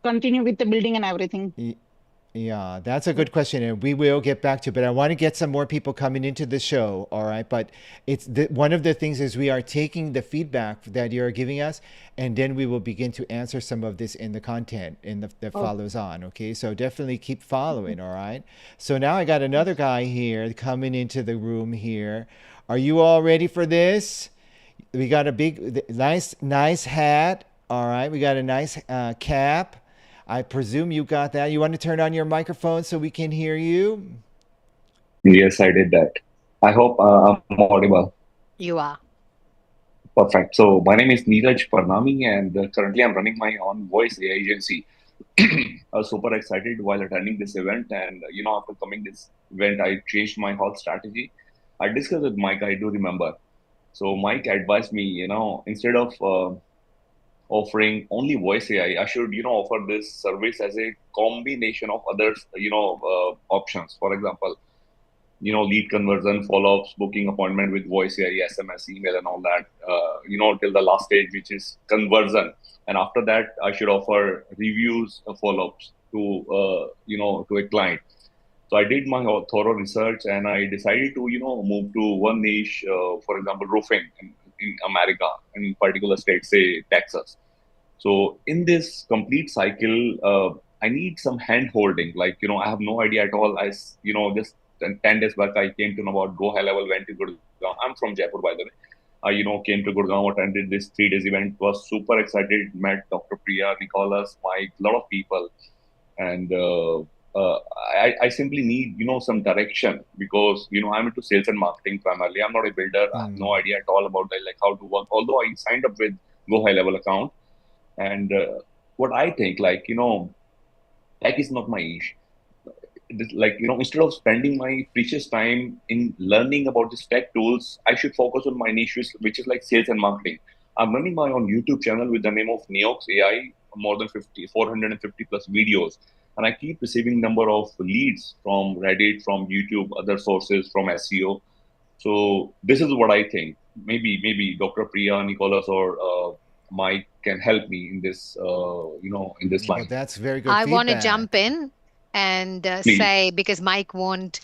continue with the building and everything? Y- Yeah, that's a good question, and we will get back to. But I want to get some more people coming into the show. All right, but one of the things is we are taking the feedback that you're giving us, and then we will begin to answer some of this in the content that Oh, follows on. Okay, so definitely keep following. All right. So now I got another guy here coming into the room here. Are you all ready for this? We got a big, nice hat. All right, we got a nice cap. I presume you got that. You want to turn on your microphone so we can hear you? Yes, I did that. I hope I'm audible. You are. Perfect. So my name is Neeraj Parnami, and currently I'm running my own voice AI agency. I was super excited while attending this event, and after coming this event, I changed my whole strategy. I discussed with Mike. I do remember. So Mike advised me, instead of offering only voice AI, I should, offer this service as a combination of others, options. For example, lead conversion, follow-ups, booking appointment with voice AI, SMS, email, and all that, till the last stage, which is conversion. And after that, I should offer reviews, follow-ups to a client. So I did my thorough research and I decided to, move to one niche, for example, roofing in America, in particular states, say Texas. So in this complete cycle, I need some hand holding. Like, I have no idea at all. Just 10 days back, I came to know about Go High Level, went to Gurgaon. I'm from Jaipur, by the way. I, came to Gurgaon, attended this 3 days event, was super excited, met Dr. Priya, Nicholas, Mike, a lot of people. And uh, I simply need, some direction because, I'm into sales and marketing primarily. I'm not a builder. I have no idea at all about like how to work. Although I signed up with Go High Level account, and what I think, like, tech is not my issue. Like, instead of spending my precious time in learning about these tech tools, I should focus on my niche, which is like sales and marketing. I'm running my own YouTube channel with the name of Neox AI, more than 450 plus videos. And I keep receiving number of leads from Reddit, from YouTube, other sources, from SEO. So this is what I think. Maybe Dr. Priya, Nicholas, or Mike can help me in this, in this Well, line. that's very good I want to jump feedback. in and Please. say, because Mike won't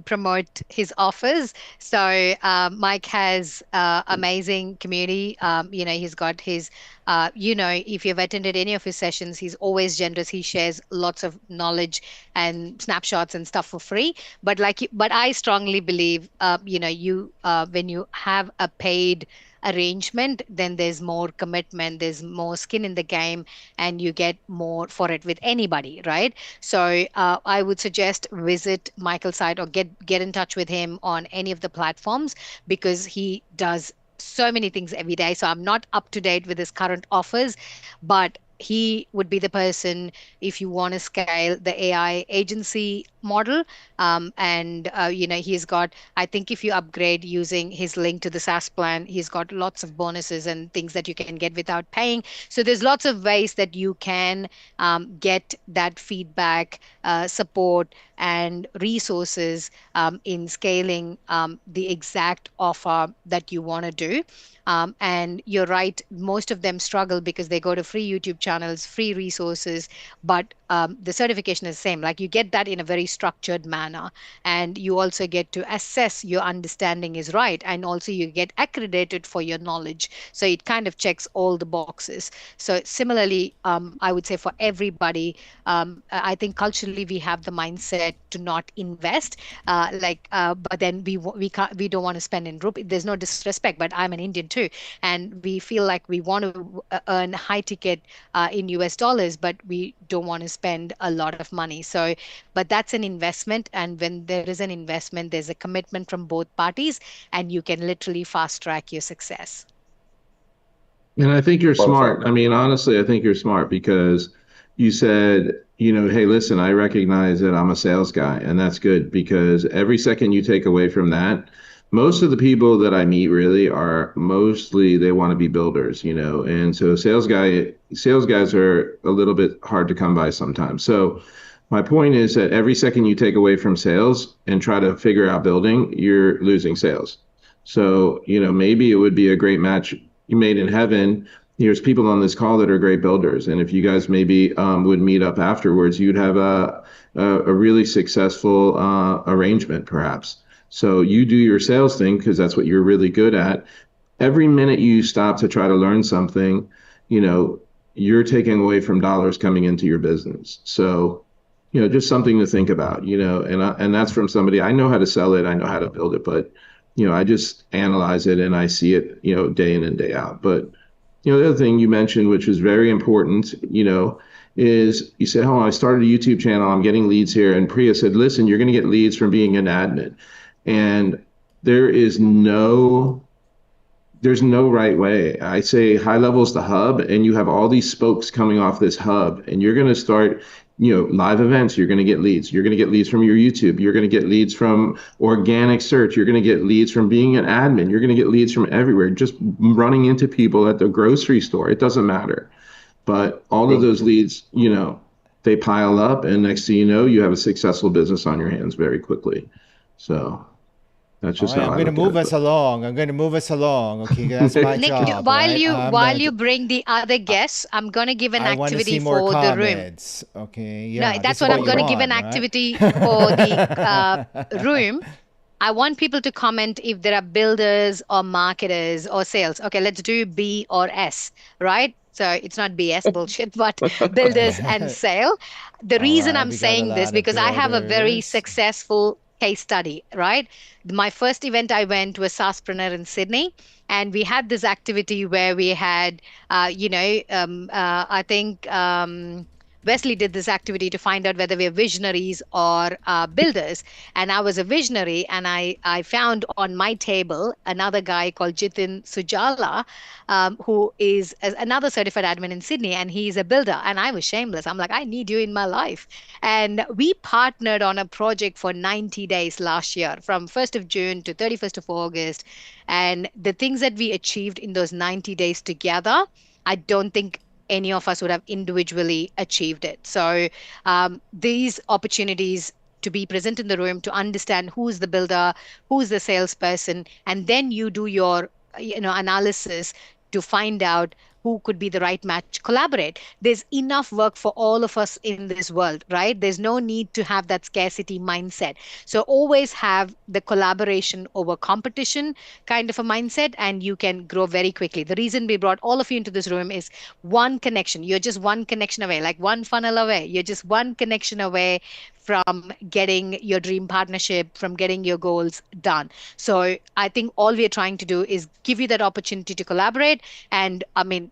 promote his offers. So Mike has amazing community. He's got his, if you've attended any of his sessions, he's always generous. He shares lots of knowledge and snapshots and stuff for free. But I strongly believe, when you have a paid arrangement, then there's more commitment, there's more skin in the game, and you get more for it with anybody, right? So I would suggest visit Michael's site or get in touch with him on any of the platforms because he does so many things every day. So I'm not up to date with his current offers, but he would be the person if you want to scale the AI agency model. And he's got, I think if you upgrade using his link to the SaaS plan, he's got lots of bonuses and things that you can get without paying. So there's lots of ways that you can get that feedback, support, and resources in scaling the exact offer that you want to do. And you're right, most of them struggle because they go to free YouTube channels, free resources, but the certification is the same. Like you get that in a very structured manner, and you also get to assess your understanding is right, and also you get accredited for your knowledge. So it kind of checks all the boxes. So similarly, I would say for everybody, I think culturally we have the mindset to not invest, but then we can't, we don't want to spend in rupee. There's no disrespect, but I'm an Indian too, and we feel like we want to earn high ticket in US dollars, but we don't want to spend a lot of money. So, but that's an investment. And when there is an investment, there's a commitment from both parties, and you can literally fast track your success. And I think you're Perfect. smart. I mean, honestly, I think you're smart because you said, hey, listen, I recognize that I'm a sales guy, and that's good because every second you take away from that, most of the people that I meet really are mostly they want to be builders, and so sales guys are a little bit hard to come by sometimes. So my point is that every second you take away from sales and try to figure out building, you're losing sales. So, maybe it would be a great match you made in heaven. There's people on this call that are great builders, and if you guys maybe would meet up afterwards, you'd have a really successful arrangement, perhaps. So you do your sales thing because that's what you're really good at. Every minute you stop to try to learn something, you know, you're taking away from dollars coming into your business. So, just something to think about, and that's from somebody. I know how to sell it, I know how to build it, but I just analyze it and I see it, day in and day out. But the other thing you mentioned, which was very important, is you said, "Oh, I started a YouTube channel. I'm getting leads here." And Priya said, "Listen, you're going to get leads from being an admin." And there is no there's no right way. I say HighLevel is the hub, and you have all these spokes coming off this hub, and you're going to start, live events. You're going to get leads. You're going to get leads from your YouTube. You're going to get leads from organic search. You're going to get leads from being an admin. You're going to get leads from everywhere, just running into people at the grocery store. It doesn't matter. But all of True. those leads, they pile up, and next thing you know, you have a successful business on your hands very quickly. So that's All just right, how I'm I going to look at move it. us But along. I'm going to move us along. Okay, that's my Nick, job, while right? you I'm while going you to. bring the other guests, I'm going to give an I want to see activity more for the room. comments. Okay, No, yeah, that's this is what what I'm you going to give want, an right? activity for the room. I want people to comment if there are builders or marketers or sales. Okay, let's do B or S, right? So it's not BS bullshit, but builders and sale. The All reason right, I'm we got a saying this lot of because I have a very builders. successful case study, right? My first event I went was SaaSpreneur in Sydney, and we had this activity where we had, I think. Wesley did this activity to find out whether we're visionaries or builders. And I was a visionary, and I found on my table another guy called Jitin Sujala, who is another certified admin in Sydney, and he's a builder. And I was shameless. I'm like, I need you in my life. And we partnered on a project for 90 days last year, from 1st of June to 31st of August. And the things that we achieved in those 90 days together, I don't think any of us would have individually achieved it. So these opportunities to be present in the room, to understand who's the builder, who's the salesperson, and then you do your analysis to find out who could be the right match, collaborate. There's enough work for all of us in this world, right? There's no need to have that scarcity mindset. So always have the collaboration over competition kind of a mindset, and you can grow very quickly. The reason we brought all of you into this room is one connection. You're just one connection away, like one funnel away. You're just one connection away from getting your dream partnership, from getting your goals done. So I think all we're trying to do is give you that opportunity to collaborate. And I mean,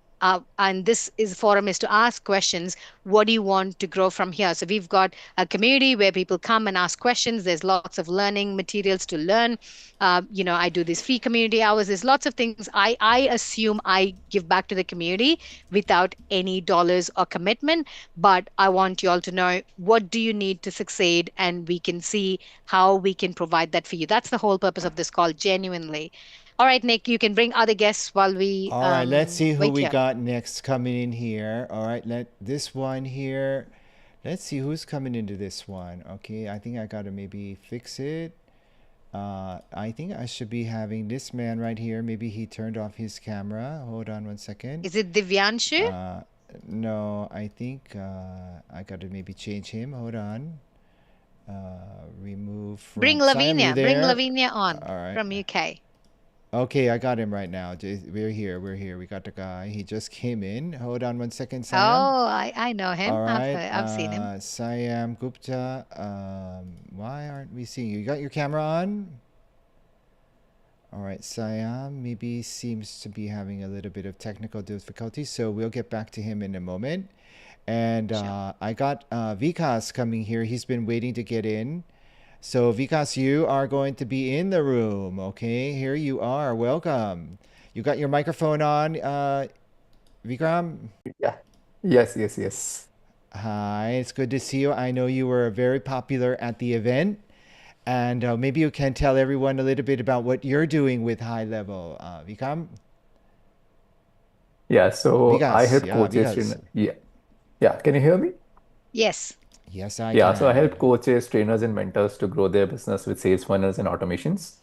and this is forum is to ask questions. What do you want to grow from here? So we've got a community where people come and ask questions. There's lots of learning materials to learn. I do these free community hours. There's lots of things. I assume I give back to the community without any dollars or commitment. But I want you all to know, what do you need to succeed, and we can see how we can provide that for you. That's the whole purpose of this call, genuinely. All right, Nick, you can bring other guests while we All right, let's see who wait we here. got next coming in here. All right, let this one here. Let's see who's coming into this one. Okay, I think I gotta maybe fix it. I think I should be having this man right here. Maybe he turned off his camera. Hold on one second. Is it Divyanshu? No, I think I got to maybe change him. Hold on. Remove Bring from Siam. You Lavinia. Bring there? Lavinia on All right. from UK. Okay, I got him right now. We're here. We're here. We got the guy. He just came in. Hold on one second, Siam. Oh, I know him. All right. I've seen him. Siam Gupta. Why aren't we seeing you? You got your camera on? All right, Siam maybe seems to be having a little bit of technical difficulties, so we'll get back to him in a moment. And Sure. I got Vikas coming here. He's been waiting to get in. So, Vikas, you are going to be in the room. Okay, here you are. Welcome. You got your microphone on, Vikram? Yeah. Yes, yes, yes. Hi, it's good to see you. I know you were very popular at the event. And maybe you can tell everyone a little bit about what you're doing with High Level. Vikram? Yeah, so I Vikas, help yeah, coaches Vikas. train. Yeah. Yeah. Can you hear me? Yes. Yes, I Yeah, so I help can. coaches, trainers, and mentors to grow their business with sales funnels and automations.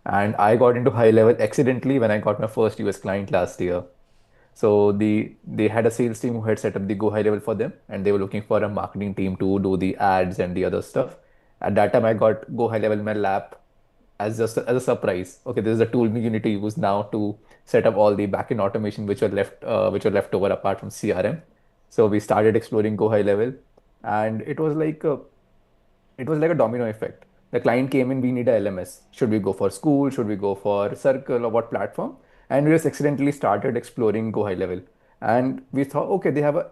And I got into high level accidentally when I got my first US client last year. So they had a sales team who had set up the Go High Level for them, and they were looking for a marketing team to do the ads and the other stuff. At that time, I got Go High Level in my lap as just as a surprise. Okay, this is a tool you need to use now to set up all the backend automation which were left over apart from CRM. So we started exploring Go High Level, and it was like a domino effect. The client came in, we need a LMS. Should we go for school? Should we go for circle or what platform? And we just accidentally started exploring Go High Level. And we thought, okay, they have a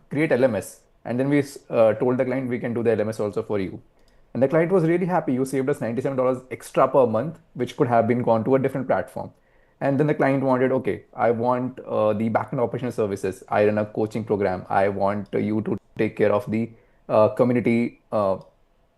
great LMS. And then we told the client we can do the LMS also for you. And the client was really happy. You saved us $97 extra per month, which could have been gone to a different platform. And then the client wanted, okay, I want the backend operational services. I run a coaching program. I want you to take care of the community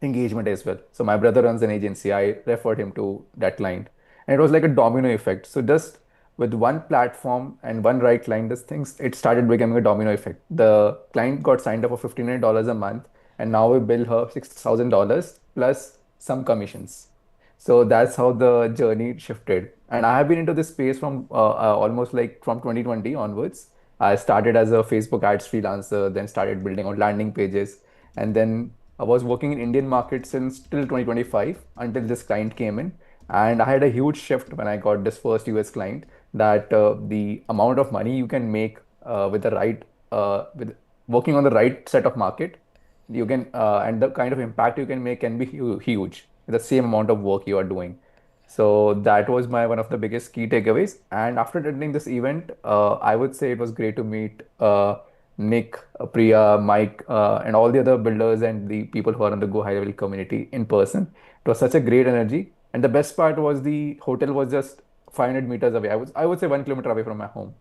engagement as well. So my brother runs an agency. I referred him to that client, and it was like a domino effect. So just with one platform and one right client, this things it started becoming a domino effect. The client got signed up for $1,500 a month, and now we bill her $6,000 plus some commissions. So that's how the journey shifted. And I have been into this space from almost like from 2020 onwards. I started as a Facebook ads freelancer, then started building on landing pages, and then I was working in Indian market since till 2025 until this client came in. And I had a huge shift when I got this first US client that the amount of money you can make with the right with working on the right set of market you can and the kind of impact you can make can be huge with the same amount of work you are doing. So that was my one of the biggest key takeaways. And after attending this event, I would say it was great to meet Nick, Priya, Mike, and all the other builders and the people who are on the Go High Level community in person. It was such a great energy. And the best part was the hotel was just 500 meters away. I would say 1 kilometer away from my home.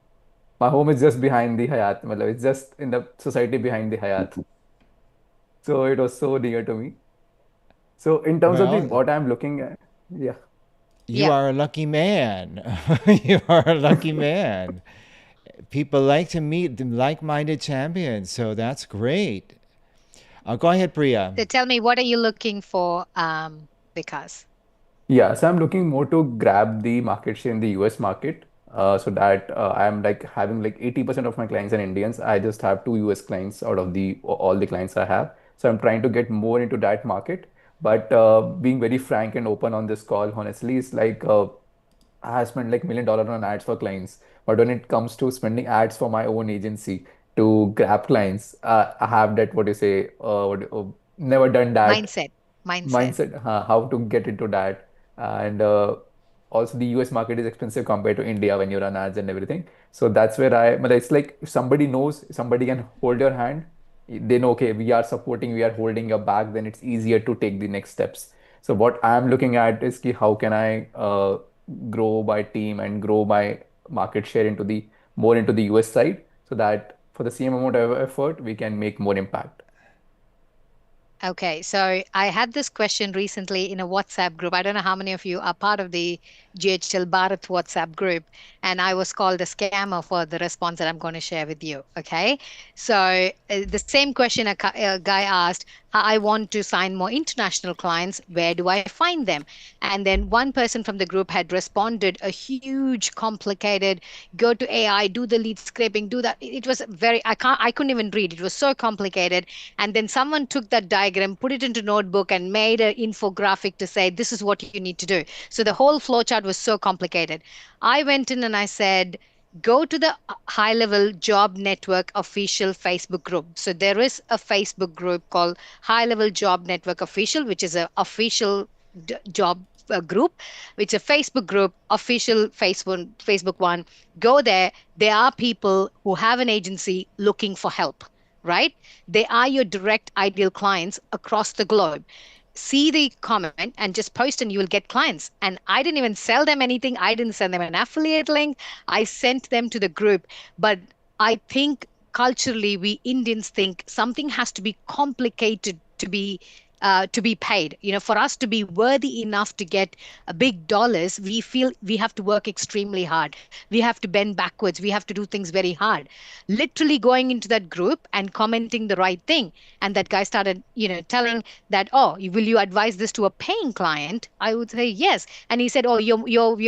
My home is just behind the Hayat. Matlab, it's just in the society behind the Hayat. So it was so dear to me. So in terms of the Well, what I'm looking at, yeah. you Yeah. are a lucky man. You are a lucky man. People like to meet the like-minded champions, so that's great. Go ahead, Priya. So tell me, what are you looking for, Vikas? Yeah, so I'm looking more to grab the market share in the US market. So that I'm like having like 80% of my clients are Indians. I just have two US clients out of the all the clients I have. So I'm trying to get more into that market. But being very frank and open on this call, honestly, it's like I have spent like $1 million on ads for clients. But when it comes to spending ads for my own agency to grab clients, I have that what you say, never done that Mindset. Mindset. mindset, how to get into that. And also the US market is expensive compared to India when you run ads and everything. So that's where but it's like if somebody knows, somebody can hold your hand, they know, okay, we are supporting, we are holding your back, then it's easier to take the next steps. So what I'm looking at is ki how can I grow my team and grow my market share into the more into the US side so that for the same amount of effort, we can make more impact. Okay, so I had this question recently in a WhatsApp group. I don't know how many of you are part of the GHL Bharat WhatsApp group, and I was called a scammer for the response that I'm going to share with you. Okay, so the same question a guy asked, I want to sign more international clients. Where do I find them? And then one person from the group had responded a huge, complicated, go to AI, do the lead scraping, do that. It was very, I couldn't even read. It was so complicated. And then someone took that diagram, put it into notebook and made an infographic to say, this is what you need to do. So the whole flowchart was so complicated. I went in and I said, go to the HighLevel Job Network official Facebook group. So there is a Facebook group called HighLevel Job Network Official, which is an official job group. It's a Facebook group, official Facebook one. Go there. There are people who have an agency looking for help, right? They are your direct ideal clients across the globe. See the comment and just post and you will get clients. And I didn't even sell them anything. I didn't send them an affiliate link. I sent them to the group. But I think culturally, we Indians think something has to be complicated to be paid. For us to be worthy enough to get big dollars, we feel we have to work extremely hard. We have to bend backwards. We have to do things very hard. Literally going into that group and commenting the right thing. And that guy started, telling that, oh, will you advise this to a paying client? I would say yes. And he said, oh, your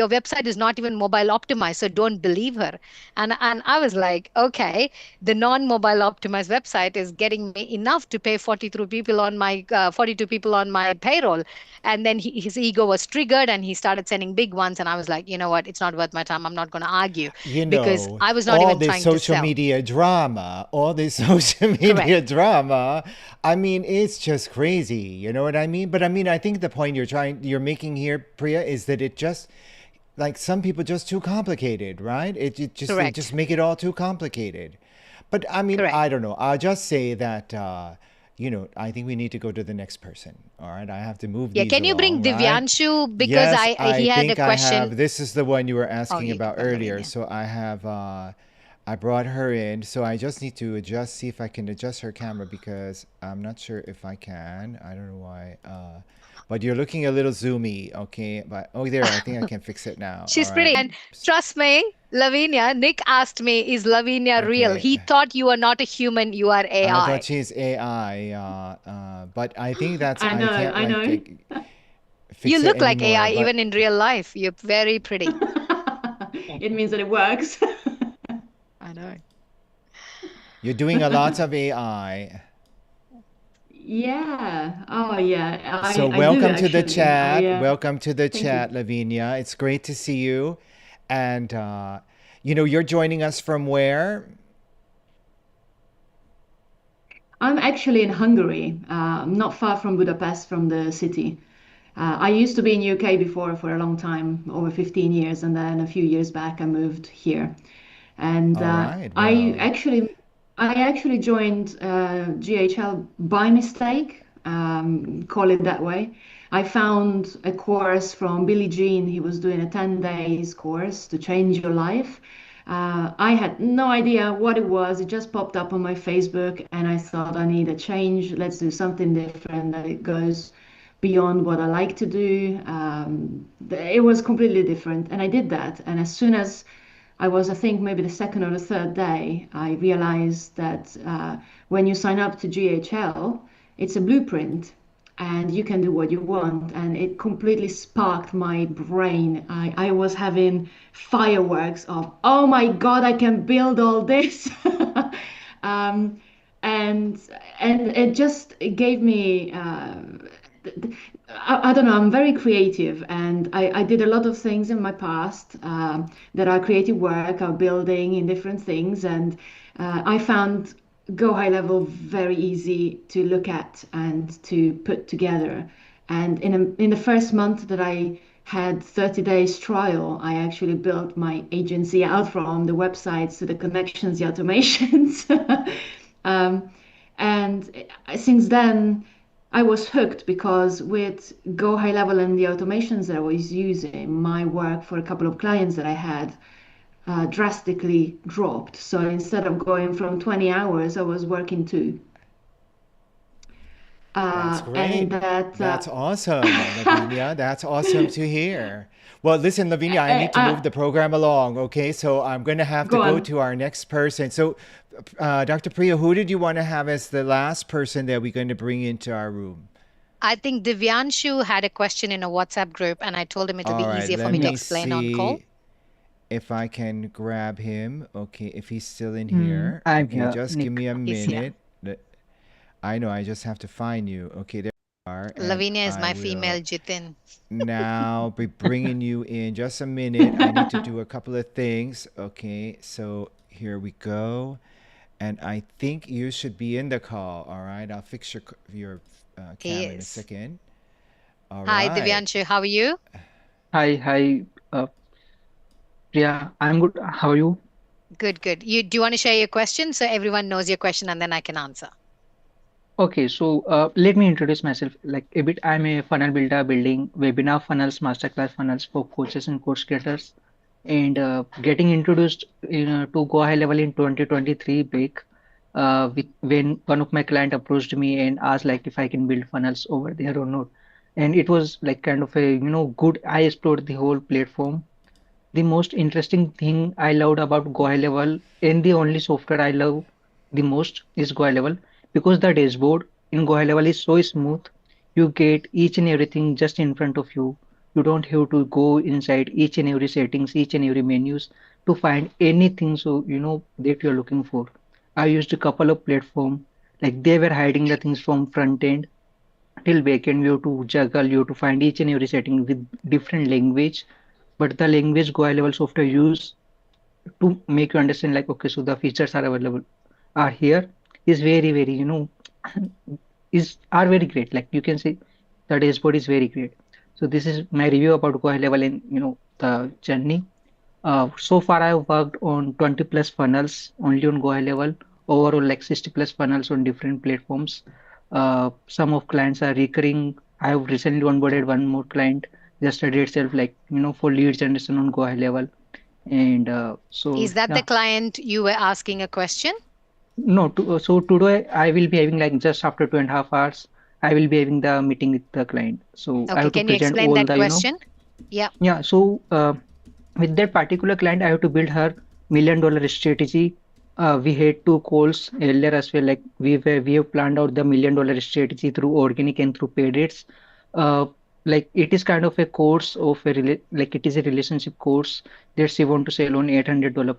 website is not even mobile optimized, so don't believe her. And I was like, okay, the non-mobile optimized website is getting me enough to pay 42 people on my payroll. And then his ego was triggered and he started sending big ones. And I was like, you know what? It's not worth my time. I'm not going to argue because I was not All even this trying to social sell. media drama, all this social media Correct. drama. I mean, it's just crazy. You know what I mean? But I mean, I think the point you're making here, Priya, is that it just, like, some people just too complicated, right? They just Correct. make it all too complicated. But I mean, Correct. I don't know. I'll just say that, I think we need to go to the next person. All right. I have to move Yeah. these Can you along, bring right? Divyanshu? Because Yes, he I had a think I question. have. This is the one you were Oh, asking you about got earlier. Lavinia. So I brought her in. So I just need to see if I can adjust her camera because I'm not sure if I can. I don't know why. But you're looking a little zoomy. Okay. But, oh, there, I think I can fix it now. All She's right. pretty. And trust me, Lavinia, Nick asked me, is Lavinia real? Okay. He thought you are not a human, you are I thought AI. she's AI, but I think that's, I I know, can't I like know. You fix it look like anymore. AI But even in real life. You're very pretty. It means that it works. I know. you're doing a lot of AI. Yeah. Oh, yeah. So I do welcome to the actually. chat. Welcome to the Thank you. chat, Lavinia. It's great to see you. And you're joining us from where? I'm actually in Hungary, not far from Budapest, from the city. I used to be in UK before for a long time, over 15 years, and then a few years back I moved here. And All right. I Well, actually I actually joined GHL by mistake, call it that way. I found a course from Billy Jean. He was doing a 10 days course to change your life. I had no idea what it was. It just popped up on my Facebook, and I thought I need a change. Let's do something different that it goes beyond what I like to do. It was completely different, and I did that. And as soon as I was, I think, maybe the second or the third day, I realized that when you sign up to GHL, it's a blueprint and you can do what you want. And it completely sparked my brain. I was having fireworks of, oh my God, I can build all this. um, and it just it gave me I don't know, I'm very creative and I did a lot of things in my past that are creative work, are building in different things. And I found Go High Level very easy to look at and to put together. And in the first month that I had 30 days trial, I actually built my agency out from the websites to the connections, the automations. um, and since then, I was hooked because with Go High Level and the automations that I was using, my work for a couple of clients that I had drastically dropped. So instead of going from 20 hours, I was working two. That's and great. that That's awesome, Lavinia. That's awesome to hear. Well, listen, Lavinia, I need to move the program along, okay? So I'm going to have to go go on. to our next person. So, Dr. Priya, who did you want to have as the last person that we're going to bring into our room? I think Divyanshu had a question in a WhatsApp group, and I told him it would All be right, easier for let me to me explain on call. see if I can grab him. Okay, if he's still in Hmm, here. I'm Okay, here, just give Nick. me a He's here. minute. I know, I just have to find you. Okay, there you are. And Lavinia is I my will female Jitin. now be bringing you in just a minute. I need to do a couple of things. Okay, so here we go. And I think you should be in the call. All right, I'll fix your He camera in a is. second. All Hi, right. Divyanshu. How are you? Hi, Priya. I'm good. How are you? Good, good. Do you want to share your question so everyone knows your question and then I can answer? Okay, so let me introduce myself like a bit. I'm a funnel builder building webinar funnels, masterclass funnels for coaches and course creators, and getting introduced to Go High Level in 2023 break. When one of my client approached me and asked like if I can build funnels over there or not, and it was like kind of a good. I explored the whole platform. The most interesting thing I loved about Go Level and the only software I love the most is Go Level because the dashboard in Go Level is so smooth. You get each and everything just in front of you. You don't have to go inside each and every settings, each and every menus to find anything so that you're looking for. I used a couple of platform like they were hiding the things from front end till backend. You have to juggle, you have to find each and every setting with different language, but the language Go level software use to make you understand like okay, so the features are available are here is very is are very great. Like you can see the dashboard is very great. So this is my review about Go level and the journey. So far I've worked on 20 plus funnels only on Go level, overall like 60 plus funnels on different platforms. Some of clients are recurring. I have recently onboarded one more client yesterday itself, like for lead generation on Go level. And so Is that the yeah, client you were asking a question? no. So today I will be having like just after 2.5 hours, I will be having the meeting with the client. So I Okay, have to can you present explain all that the question? Yeah. yeah. So with that particular client, I have to build her $1 million strategy. We had two calls earlier as well. Like we have planned out the $1 million strategy through organic and through paid ads. Uh, like it is kind of a course of like it is a relationship course that she want to sell on $800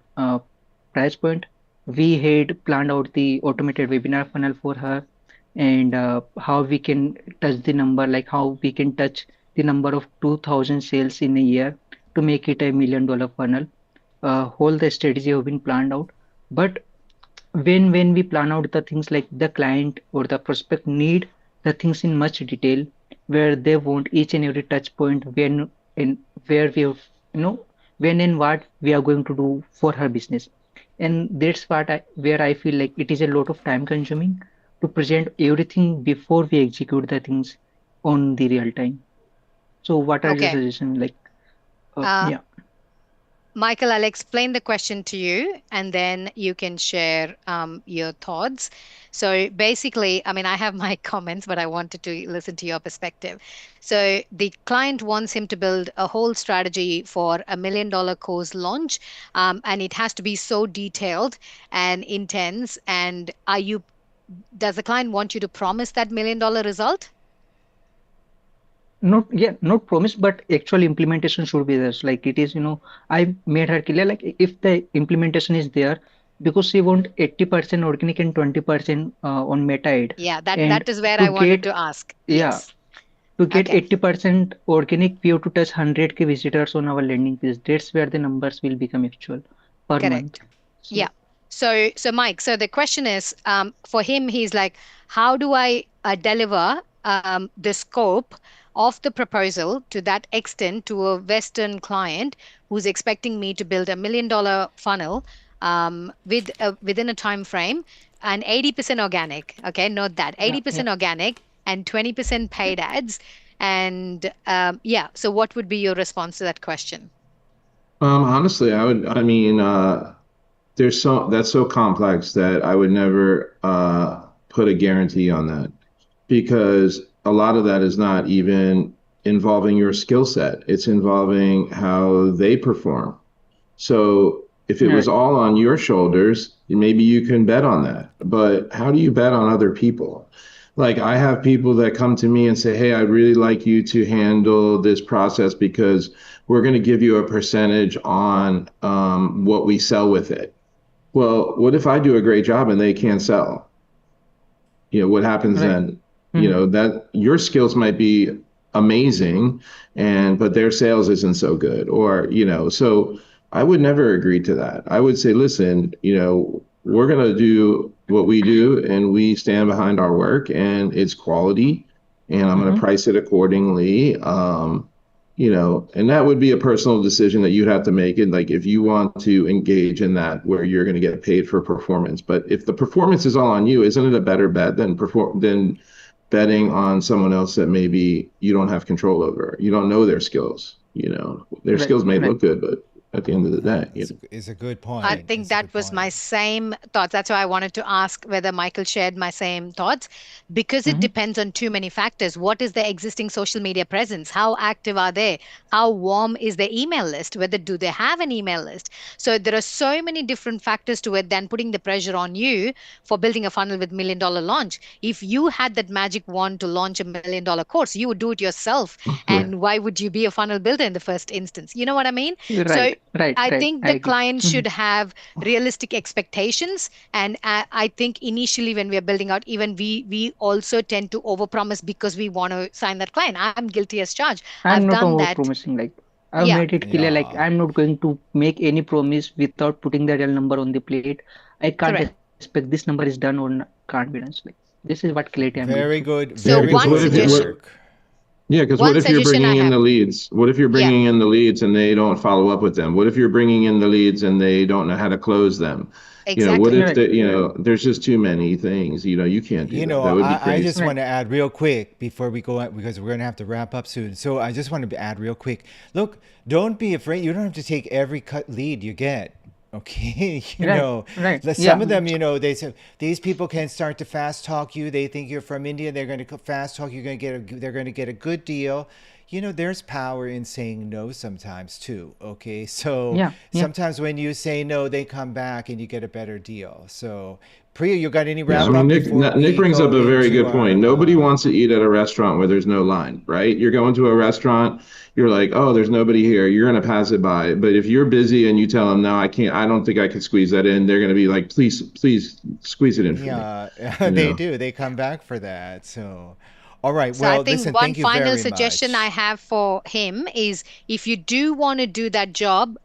price point. We had planned out the automated webinar funnel for her and how we can touch the number, like how we can touch the number of 2000 sales in a year to make it a $1 million funnel. Whole the strategy have been planned out. But when we plan out the things like the client or the prospect need the things in much detail, where they want each and every touch point when and where we have, when and what we are going to do for her business. And that's where I feel like it is a lot of time consuming to present everything before we execute the things on the real time. So what are your Okay. suggestions? Like, Uh, yeah. Michael, I'll explain the question to you and then you can share your thoughts. So basically, I mean, I have my comments, but I wanted to listen to your perspective. So the client wants him to build a whole strategy for $1 million course launch, and it has to be so detailed and intense. And does the client want you to promise that $1 million result? Not yeah, not promise, but actual implementation should be there. So, like it is, I made her clear like if the implementation is there, because she want 80% organic and 20% on meta ad. Yeah, that And that is where to I wanted get to ask. yeah, Yes. to get Okay. 80% organic, we have to touch 100K visitors on our landing page. That's where the numbers will become actual per month. Correct. Yeah. So So Mike, so the question is, for him, he's like, how do I deliver the scope of the proposal to that extent to a Western client who's expecting me to build $1 million funnel within a time frame and 80% organic. Okay, note that yeah, yeah. 80% organic and 20% paid ads. And yeah, so what would be your response to that question? Honestly, I mean, there's that's so complex that I would never put a guarantee on that. because a lot of that is not even involving your skill set. It's involving how they perform. So if it was Right. all on your shoulders, maybe you can bet on that. But how do you bet on other people? Like I have people that come to me and say, "Hey, I'd really like you to handle this process because we're going to give you a percentage on what we sell with it." Well, what if I do a great job and they can't sell? What happens Right. then? Hmm. That your skills might be amazing and but their sales isn't so good, or so I would never agree to that. I would say, listen, we're going to do what we do and we stand behind our work and it's quality, and I'm going to Hmm. price it accordingly. And that would be a personal decision that you'd have to make it, like if you want to engage in that where you're going to get paid for performance. But if the performance is all on you, isn't it a better bet than betting on someone else that maybe you don't have control over? You don't know their skills. Their Right. skills may Right. look good, but at the end of the Yeah, day, it's a good I point. think It's a that good was point. my same thoughts. That's why I wanted to ask whether Michael shared my same thoughts, because it Hmm. depends on too many factors. What is their existing social media presence? How active are they? How warm is their email list? Whether do they have an email list? So there are so many different factors to it than putting the pressure on you for building a funnel with $1 million launch. If you had that magic wand to launch $1 million course, you would do it yourself. yeah. And why would you be a funnel builder in the first instance? You know what I mean? So Right. Right. I Right. think I the agree. client Hmm. should have realistic expectations, and I think initially when we are building out, even we also tend to overpromise because we want to sign that client. I'm guilty as charged. I'm I've not done over that. promising. Like I've Yeah, made it clear. Like Yeah. I'm not going to make any promise without putting the real number on the plate. I can't correct. expect this number is done on confidence. Like this is what clarity I'm going Very through. good. So Yeah, Very because one good suggestion, work. one what if you're suggestion I bringing in have. the leads? What if you're Yeah, bringing in the leads and they don't follow up with them? What if you're bringing in the leads and they don't know how to close them? What exactly. if Right. there's just too many things, you can't do You that. know, That would be I crazy. just Right. want to add real quick before we go out because we're going to have to wrap up soon. So I just want to add real quick. Look, don't be afraid. You don't have to take every cut lead you get. Okay, Right. Right. some Yeah. of them, they say these people can start to fast talk you. They think you're from India. They're going to fast talk. They're going to get a good deal. There's power in saying no sometimes too. Okay, so Yeah. Yeah. sometimes when you say no, they come back and you get a better deal. So Priya, you got any Yeah, I wrap mean, up before Nick we brings up go a very into good point. our Nobody wants to eat at a restaurant where there's no line, right? You're going to a restaurant, you're like, oh, there's nobody here. You're going to pass it by. But if you're busy and you tell them, no, I can't, I don't think I could squeeze that in, they're going to be like, please, please squeeze it in for me. yeah, You they know? do. They come back for that. So, all right. So I Well, think listen, one thank you final very suggestion I much. have for him is if you do want to do that job,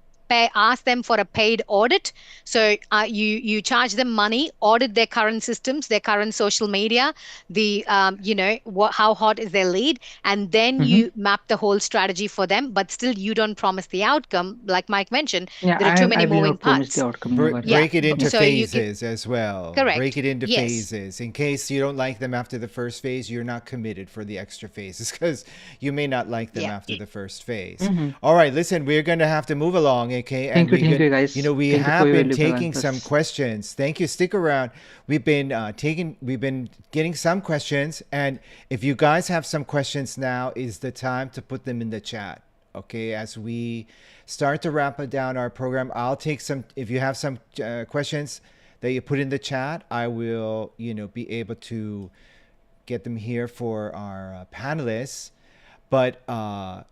ask them for a paid audit. So you charge them money, audit their current systems, their current social media, the how hot is their lead, and then Hmm. you map the whole strategy for them. But still, you don't promise the outcome. Like Mike mentioned, Yeah. there are too many I will moving not promise the parts. outcome. Never. Yeah, Break it Yeah. into so you can phases as well. Break correct. it into Yes. phases. In case you don't like them after the first phase, you're not committed for the extra phases because you may not like them Yeah. after the first phase. Hmm. All right, listen, we're going to have to move along, okay? And Thank you, guys. we Thank you for have your been valuable taking some answers. questions. Thank you. Stick around. We've been getting some questions, and if you guys have some questions now, is the time to put them in the chat. Okay, as we start to wrap it down our program, I'll take some. If you have some questions that you put in the chat, I will, be able to get them here for our panelists. But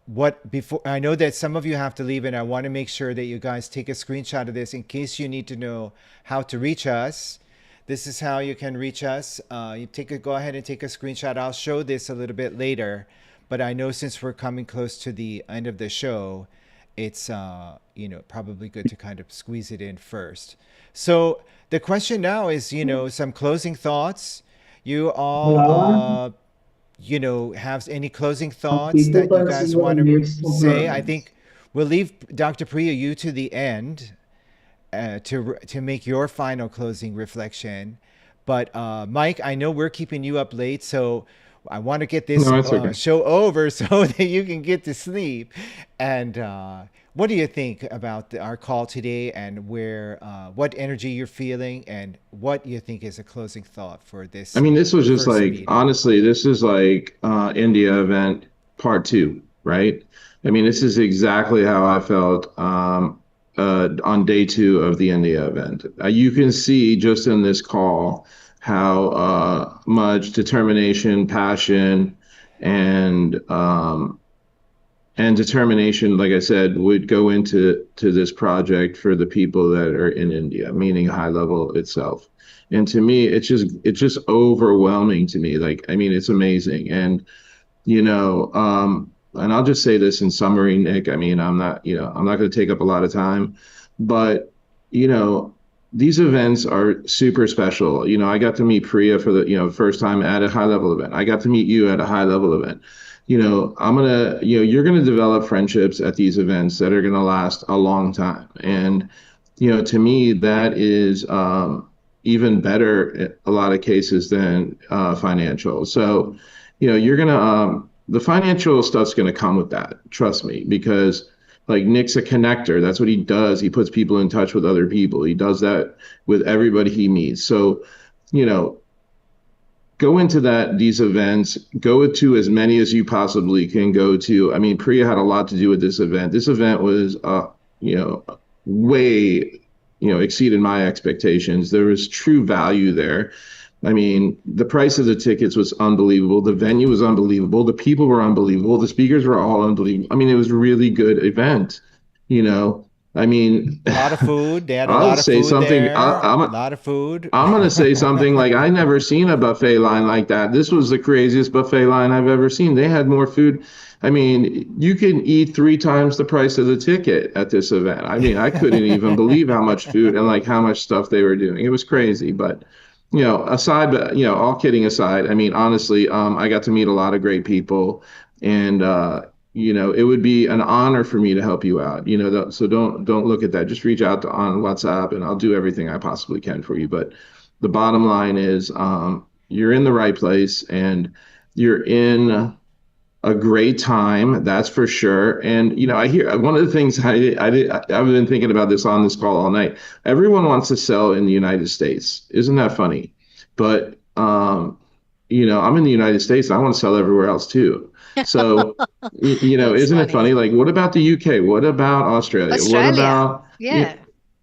what before I know that some of you have to leave, and I want to make sure that you guys take a screenshot of this in case you need to know how to reach us. This is how you can reach us. Go ahead and take a screenshot. I'll show this a little bit later, but I know since we're coming close to the end of the show, it's probably good to kind of squeeze it in first. So the question now is, some closing thoughts. You all have any closing thoughts that you guys want to say? I think we'll leave Dr. Priya you to the end to make your final closing reflection. But Mike, I know we're keeping you up late, so I want to get this No, it's okay. show over so that you can get to sleep. And what do you think about our call today, and where what energy you're feeling, and what you think is a closing thought for I this mean, this was just first like, meeting? honestly, this is like India event part two, right? I mean, this is exactly how I felt on day two of the India event. You can see just in this call how much determination, passion, and determination, like I said, would go into this project for the people that are in India, meaning high level itself. And to me, it's just overwhelming to me. Like, I mean, it's amazing. And I'll just say this in summary, Nick. I mean, I'm not going to take up a lot of time, but you know, these events are super special. I got to meet Priya for the, first time at a high level event. I got to meet you at a high level event. You're gonna develop friendships at these events that are gonna last a long time. And, to me, that is even better in a lot of cases than financial. So, the financial stuff's going to come with that. Trust me, because like Nick's a connector. That's what he does. He puts people in touch with other people. He does that with everybody he meets. So, you know, go into these events, go to as many as you possibly can go to. I mean, Priya had a lot to do with this event. This event was, you know, way, exceeded my expectations. There was true value there. I mean, the price of the tickets was unbelievable. The venue was unbelievable. The people were unbelievable. The speakers were all unbelievable. I mean, it was a really good event. You know, I mean, A lot of food. They had a I'll lot of say food something. there. A lot of food. I'm gonna say something like I never seen a buffet line like that. This was the craziest buffet line I've ever seen. They had more food. I mean, you can eat three times the price of the ticket at this event. I mean, I couldn't even believe how much food and like how much stuff they were doing. It was crazy. But all kidding aside, I mean, honestly, I got to meet a lot of great people, and it would be an honor for me to help you out. So don't look at that. Just reach out on WhatsApp, and I'll do everything I possibly can for you. But the bottom line is, you're in the right place, and you're in a great time, that's for sure. And I hear one of the things I've been thinking about this on this call all night. Everyone wants to sell in the United States. Isn't that funny? But I'm in the United States. I want to sell everywhere else too. So, That's isn't it funny. funny? Like, what about the UK? What about Australia? What Australia. about Yeah,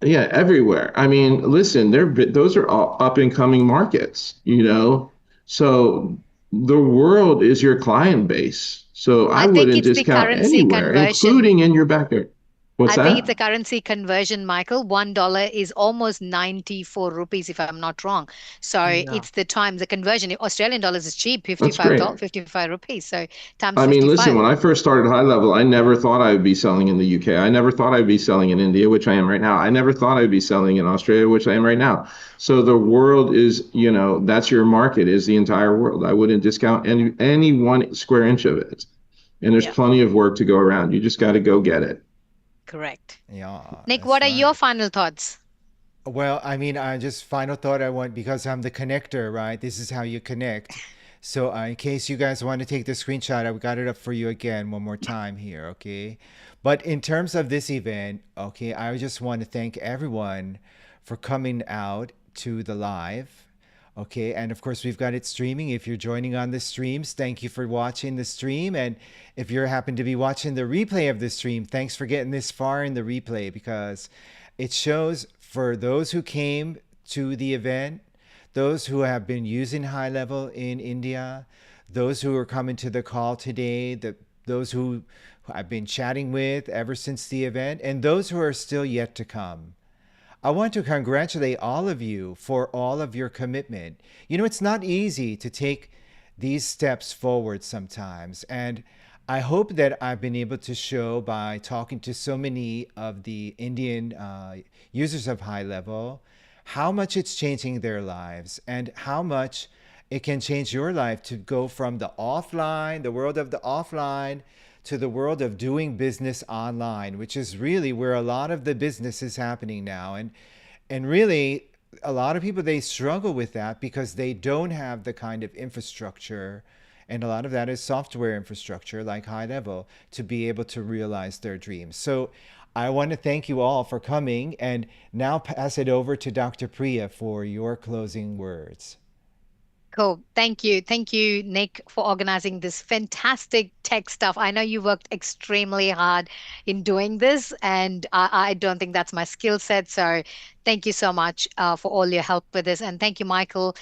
yeah, everywhere. I mean, listen, those are all up and coming markets. So the world is your client base. So I I think wouldn't it's the discount currency anywhere, conversion. including in your backyard. What's I think it's that? a currency conversion, Michael. $1 is almost 94 rupees, if I'm not wrong. So Yeah. it's the times the conversion. Australian dollars is cheap, That's $55, great. 55 rupees. So times I mean, listen, 55. when I first started high level, I never thought I would be selling in the UK. I never thought I'd be selling in India, which I am right now. I never thought I'd be selling in Australia, which I am right now. So the world is, that's your market, is the entire world. I wouldn't discount any one square inch of it. And there's Yeah, plenty of work to go around. You just got to go get it. correct. Yeah, Nick, that's what are your right. final thoughts? Well, I mean, I just final thought I want, because I'm the connector, right? This is how you connect. So, in case you guys want to take the screenshot, I've got it up for you again one more time here, okay? But in terms of this event, okay, I just want to thank everyone for coming out to the live. Okay, and of course, we've got it streaming. If you're joining on the streams, thank you for watching the stream. And if you happen to be watching the replay of the stream, thanks for getting this far in the replay, because it shows for those who came to the event, those who have been using high level in India, those who are coming to the call today, those who I've been chatting with ever since the event, and those who are still yet to come. I want to congratulate all of you for all of your commitment. It's not easy to take these steps forward sometimes. And I hope that I've been able to show by talking to so many of the Indian users of high level how much it's changing their lives, and how much it can change your life to go from the world of the offline, to the world of doing business online, which is really where a lot of the business is happening now. And really, a lot of people, they struggle with that because they don't have the kind of infrastructure, and a lot of that is software infrastructure like high level, to be able to realize their dreams. So I want to thank you all for coming and now pass it over to Dr. Priya for your closing words. Cool. Thank you. Thank you, Nick, for organizing this fantastic tech stuff. I know you worked extremely hard in doing this, and I don't think that's my skill set. So thank you so much for all your help with this. And thank you, Michael,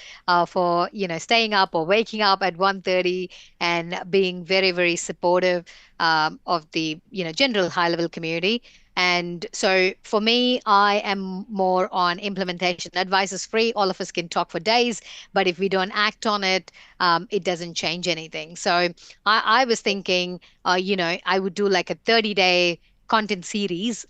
for staying up or waking up at 1:30 and being very, very supportive of the general high level community. And so for me, I am more on implementation. Advice is free. All of us can talk for days, but if we don't act on it, it doesn't change anything. So I was thinking, I would do like a 30-day content series,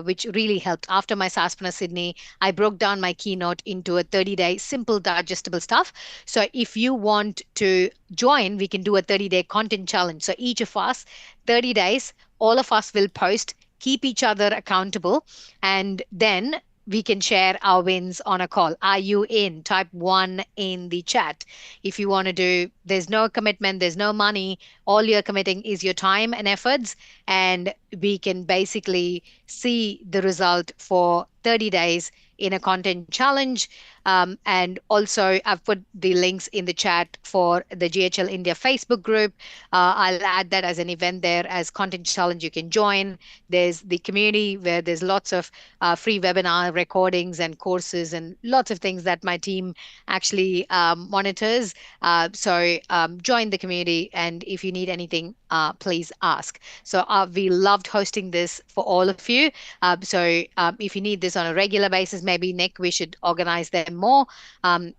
which really helped. After my SaaSpreneur Sydney, I broke down my keynote into a 30-day simple digestible stuff. So if you want to join, we can do a 30-day content challenge. So each of us, 30 days, all of us will post, keep each other accountable, and then we can share our wins on a call. Are you in? Type one in the chat. If you want to do, there's no commitment, there's no money. All you're committing is your time and efforts. And we can basically see the result for 30 days in a content challenge. And also, I've put the links in the chat for the GHL India Facebook group. I'll add that as an event there as content challenge you can join. There's the community where there's lots of free webinar recordings and courses and lots of things that my team actually monitors. So join the community, and if you need anything, please ask. So we loved hosting this for all of you. So if you need this on a regular basis, maybe Nick, we should organize them more.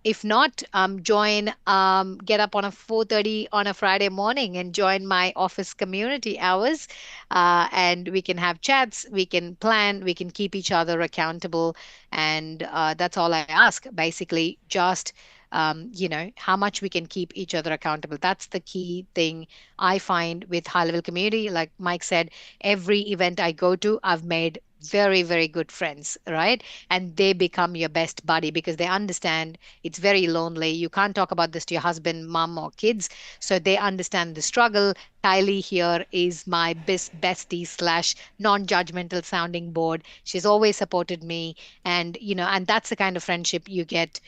If not, join, get up on a 4:30 on a Friday morning and join my office community hours. And we can have chats, we can plan, we can keep each other accountable. And that's all I ask, basically, just how much we can keep each other accountable. That's the key thing I find with high level community. Like Mike said, every event I go to, I've made very, very good friends, right? And they become your best buddy because they understand it's very lonely. You can't talk about this to your husband, mom, or kids. So they understand the struggle. Kylie here is my bestie slash non-judgmental sounding board. She's always supported me. And that's the kind of friendship you get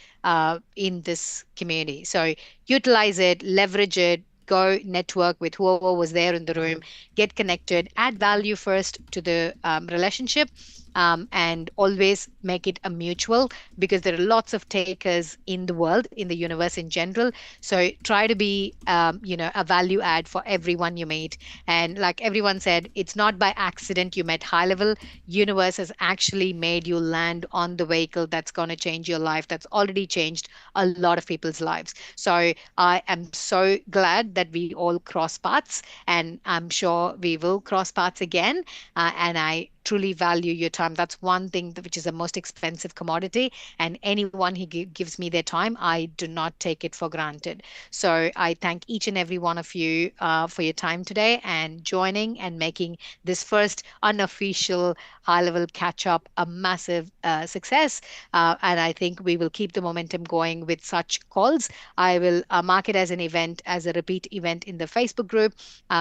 in this community. So utilize it, leverage it, go network with whoever was there in the room, get connected, add value first to the relationship, and always make it a mutual, because there are lots of takers in the world, in the universe in general. So try to be, a value add for everyone you meet. And like everyone said, it's not by accident you met high level. Universe has actually made you land on the vehicle that's going to change your life, that's already changed a lot of people's lives. So I am so glad that we all cross paths, and I'm sure we will cross paths again. And I truly value your time. That's one thing which is the most expensive commodity. And anyone who gives me their time, I do not take it for granted. So I thank each and every one of you for your time today and joining and making this first unofficial high level catch up a massive success. And I think we will keep the momentum going with such calls. I will mark it as an event, as a repeat event in the Facebook group.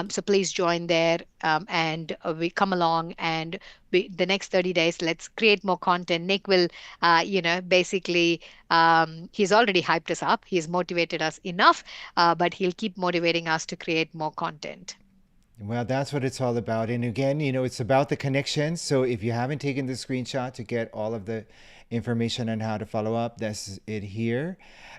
So please join there, and we come along, and the next 30 days, let's create more content. Nick will, basically, he's already hyped us up. He's motivated us enough, but he'll keep motivating us to create more content. Well, that's what it's all about. And again, it's about the connections. So if you haven't taken the screenshot to get all of the information on how to follow up, that's it here.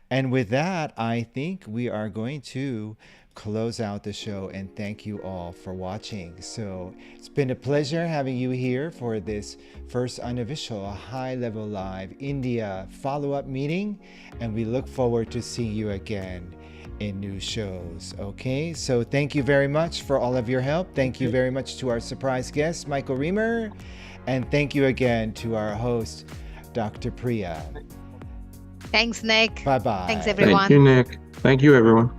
And with that, I think we are going to close out the show and thank you all for watching. So it's been a pleasure having you here for this first unofficial High Level Live India follow-up meeting. And we look forward to seeing you again in new shows. Okay, so thank you very much for all of your help. Thank you very much to our surprise guest, Michael Reamer. And thank you again to our host, Dr. Priya. Thanks, Nick. Bye-bye. Thanks, everyone. Thank you, Nick. Thank you, everyone.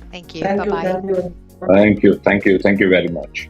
Thank you. Bye-bye. Thank you very much.